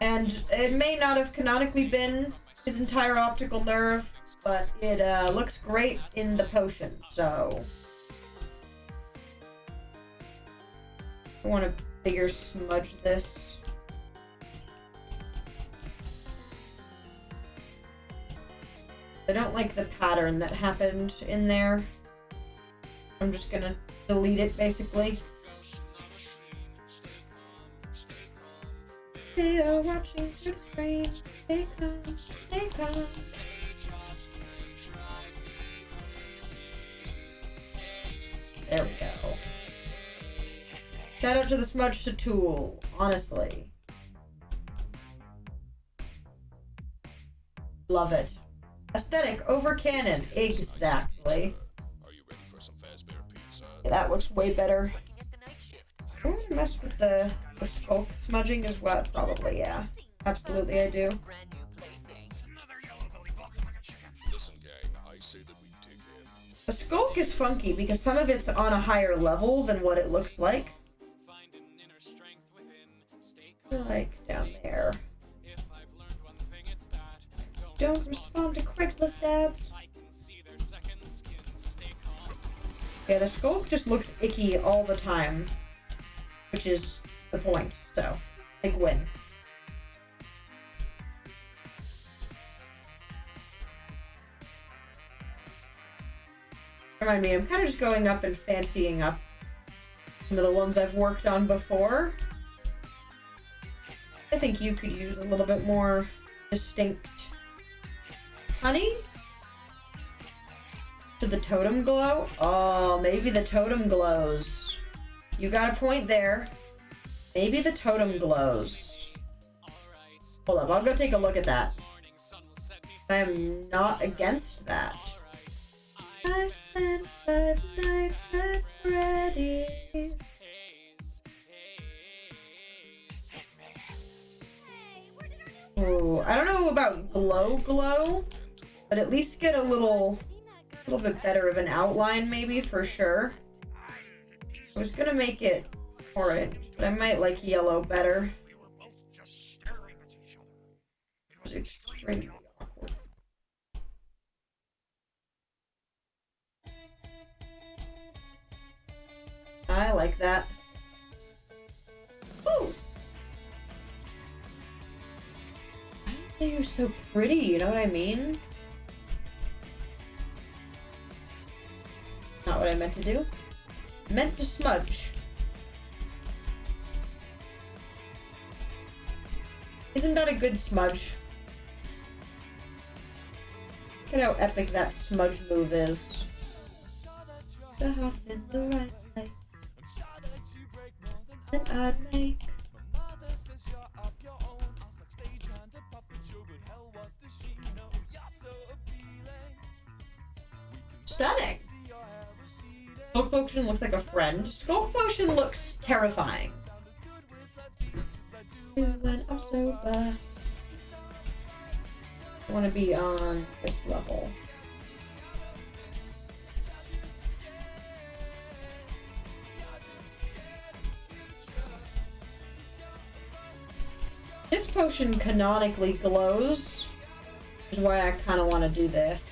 And it may not have canonically been his entire optical nerve, but it, looks great in the potion, so... I want to bigger smudge this. I don't like the pattern that happened in there. I'm just gonna delete it, basically. They are watching through the screen. Stay calm, stay calm. There we go. Shout out to the smudge tool, honestly. Love it. Aesthetic over canon, exactly. Are you ready for some Fazbear Pete? Yeah, that looks way better. I'm gonna mess with the sculpt smudging as well. Probably, yeah. Absolutely, I do. The skulk is funky because some of it's on a higher level than what it looks like. Like down there. Don't respond to Craigslist ads. Yeah, the skulk just looks icky all the time, which is the point. So, big win. Remind me, I'm kind of just going up and fancying up some of the ones I've worked on before. I think you could use a little bit more distinct honey. Should the totem glow? Oh, maybe the totem glows. You got a point there. Maybe the totem glows. Hold up, I'll go take a look at that. I am not against that. I spent 5 nights at Freddy's. Oh, I don't know about glow, but at least get a little bit better of an outline, maybe, for sure. I was gonna make it orange, but I might like yellow better. It's extremely awkward. I like that. Ooh! I think you're so pretty, you know what I mean? Not what I meant to do. Meant to smudge. Isn't that a good smudge? Look at how epic that smudge move is. The heart's in the right place. Then I'd make. Stunning. Skulk Potion looks like a friend. Skulk Potion looks terrifying. When I'm sober, I want to be on this level. This potion canonically glows, which is why I kind of want to do this.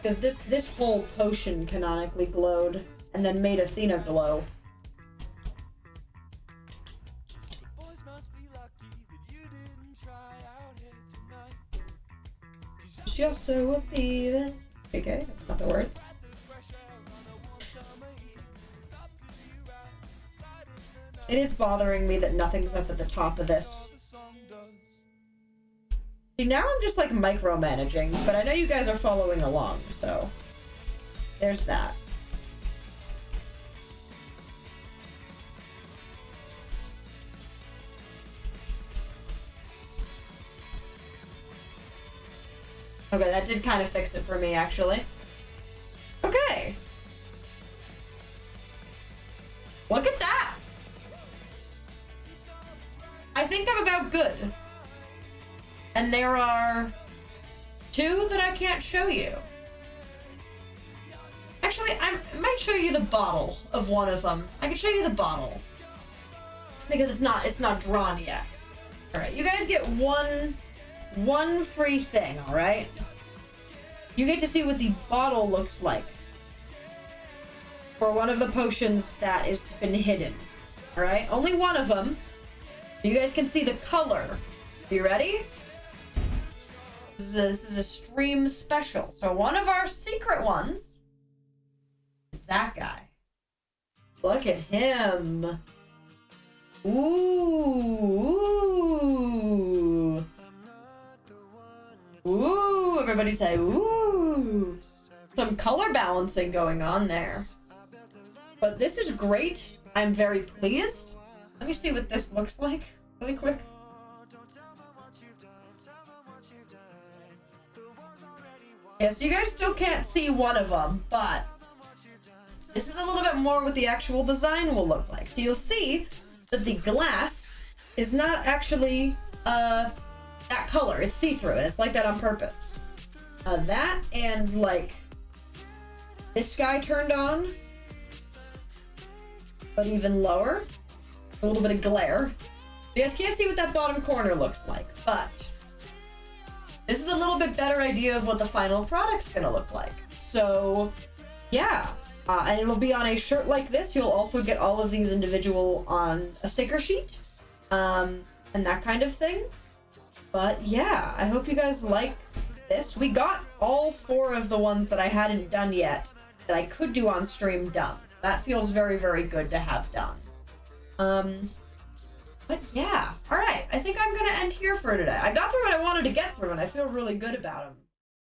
Because this whole potion canonically glowed, and then made Athena glow. You're so appealing. Okay, that's not the words. It is bothering me that nothing's up at the top of this. See, now I'm just like micromanaging, but I know you guys are following along, so there's that. Okay, that did kind of fix it for me, actually. Okay. Look at that. I think I'm about good. And there are 2 that I can't show you. Actually, I might show you the bottle of one of them. I can show you the bottle. Because it's not drawn yet. Alright, you guys get one free thing, alright? You get to see what the bottle looks like for one of the potions that has been hidden. Alright? Only one of them. You guys can see the color. Are you ready? This is a stream special. So one of our secret ones is that guy. Look at him. Ooh. Ooh. Everybody say ooh. Some color balancing going on there. But this is great. I'm very pleased. Let me see what this looks like really quick. Yeah, so you guys still can't see one of them, but this is a little bit more what the actual design will look like. So you'll see that the glass is not actually that color. It's see-through, and it's like that on purpose. That and like this guy turned on, but even lower. A little bit of glare. You guys can't see what that bottom corner looks like, but this is a little bit better idea of what the final product's gonna look like. So yeah, and it'll be on a shirt like this. You'll also get all of these individual on a sticker sheet, and that kind of thing. But yeah, I hope you guys like this. We got all 4 of the ones that I hadn't done yet that I could do on stream done. That feels very, very good to have done. But yeah, all right. I think I'm gonna end here for today. I got through what I wanted to get through, and I feel really good about them.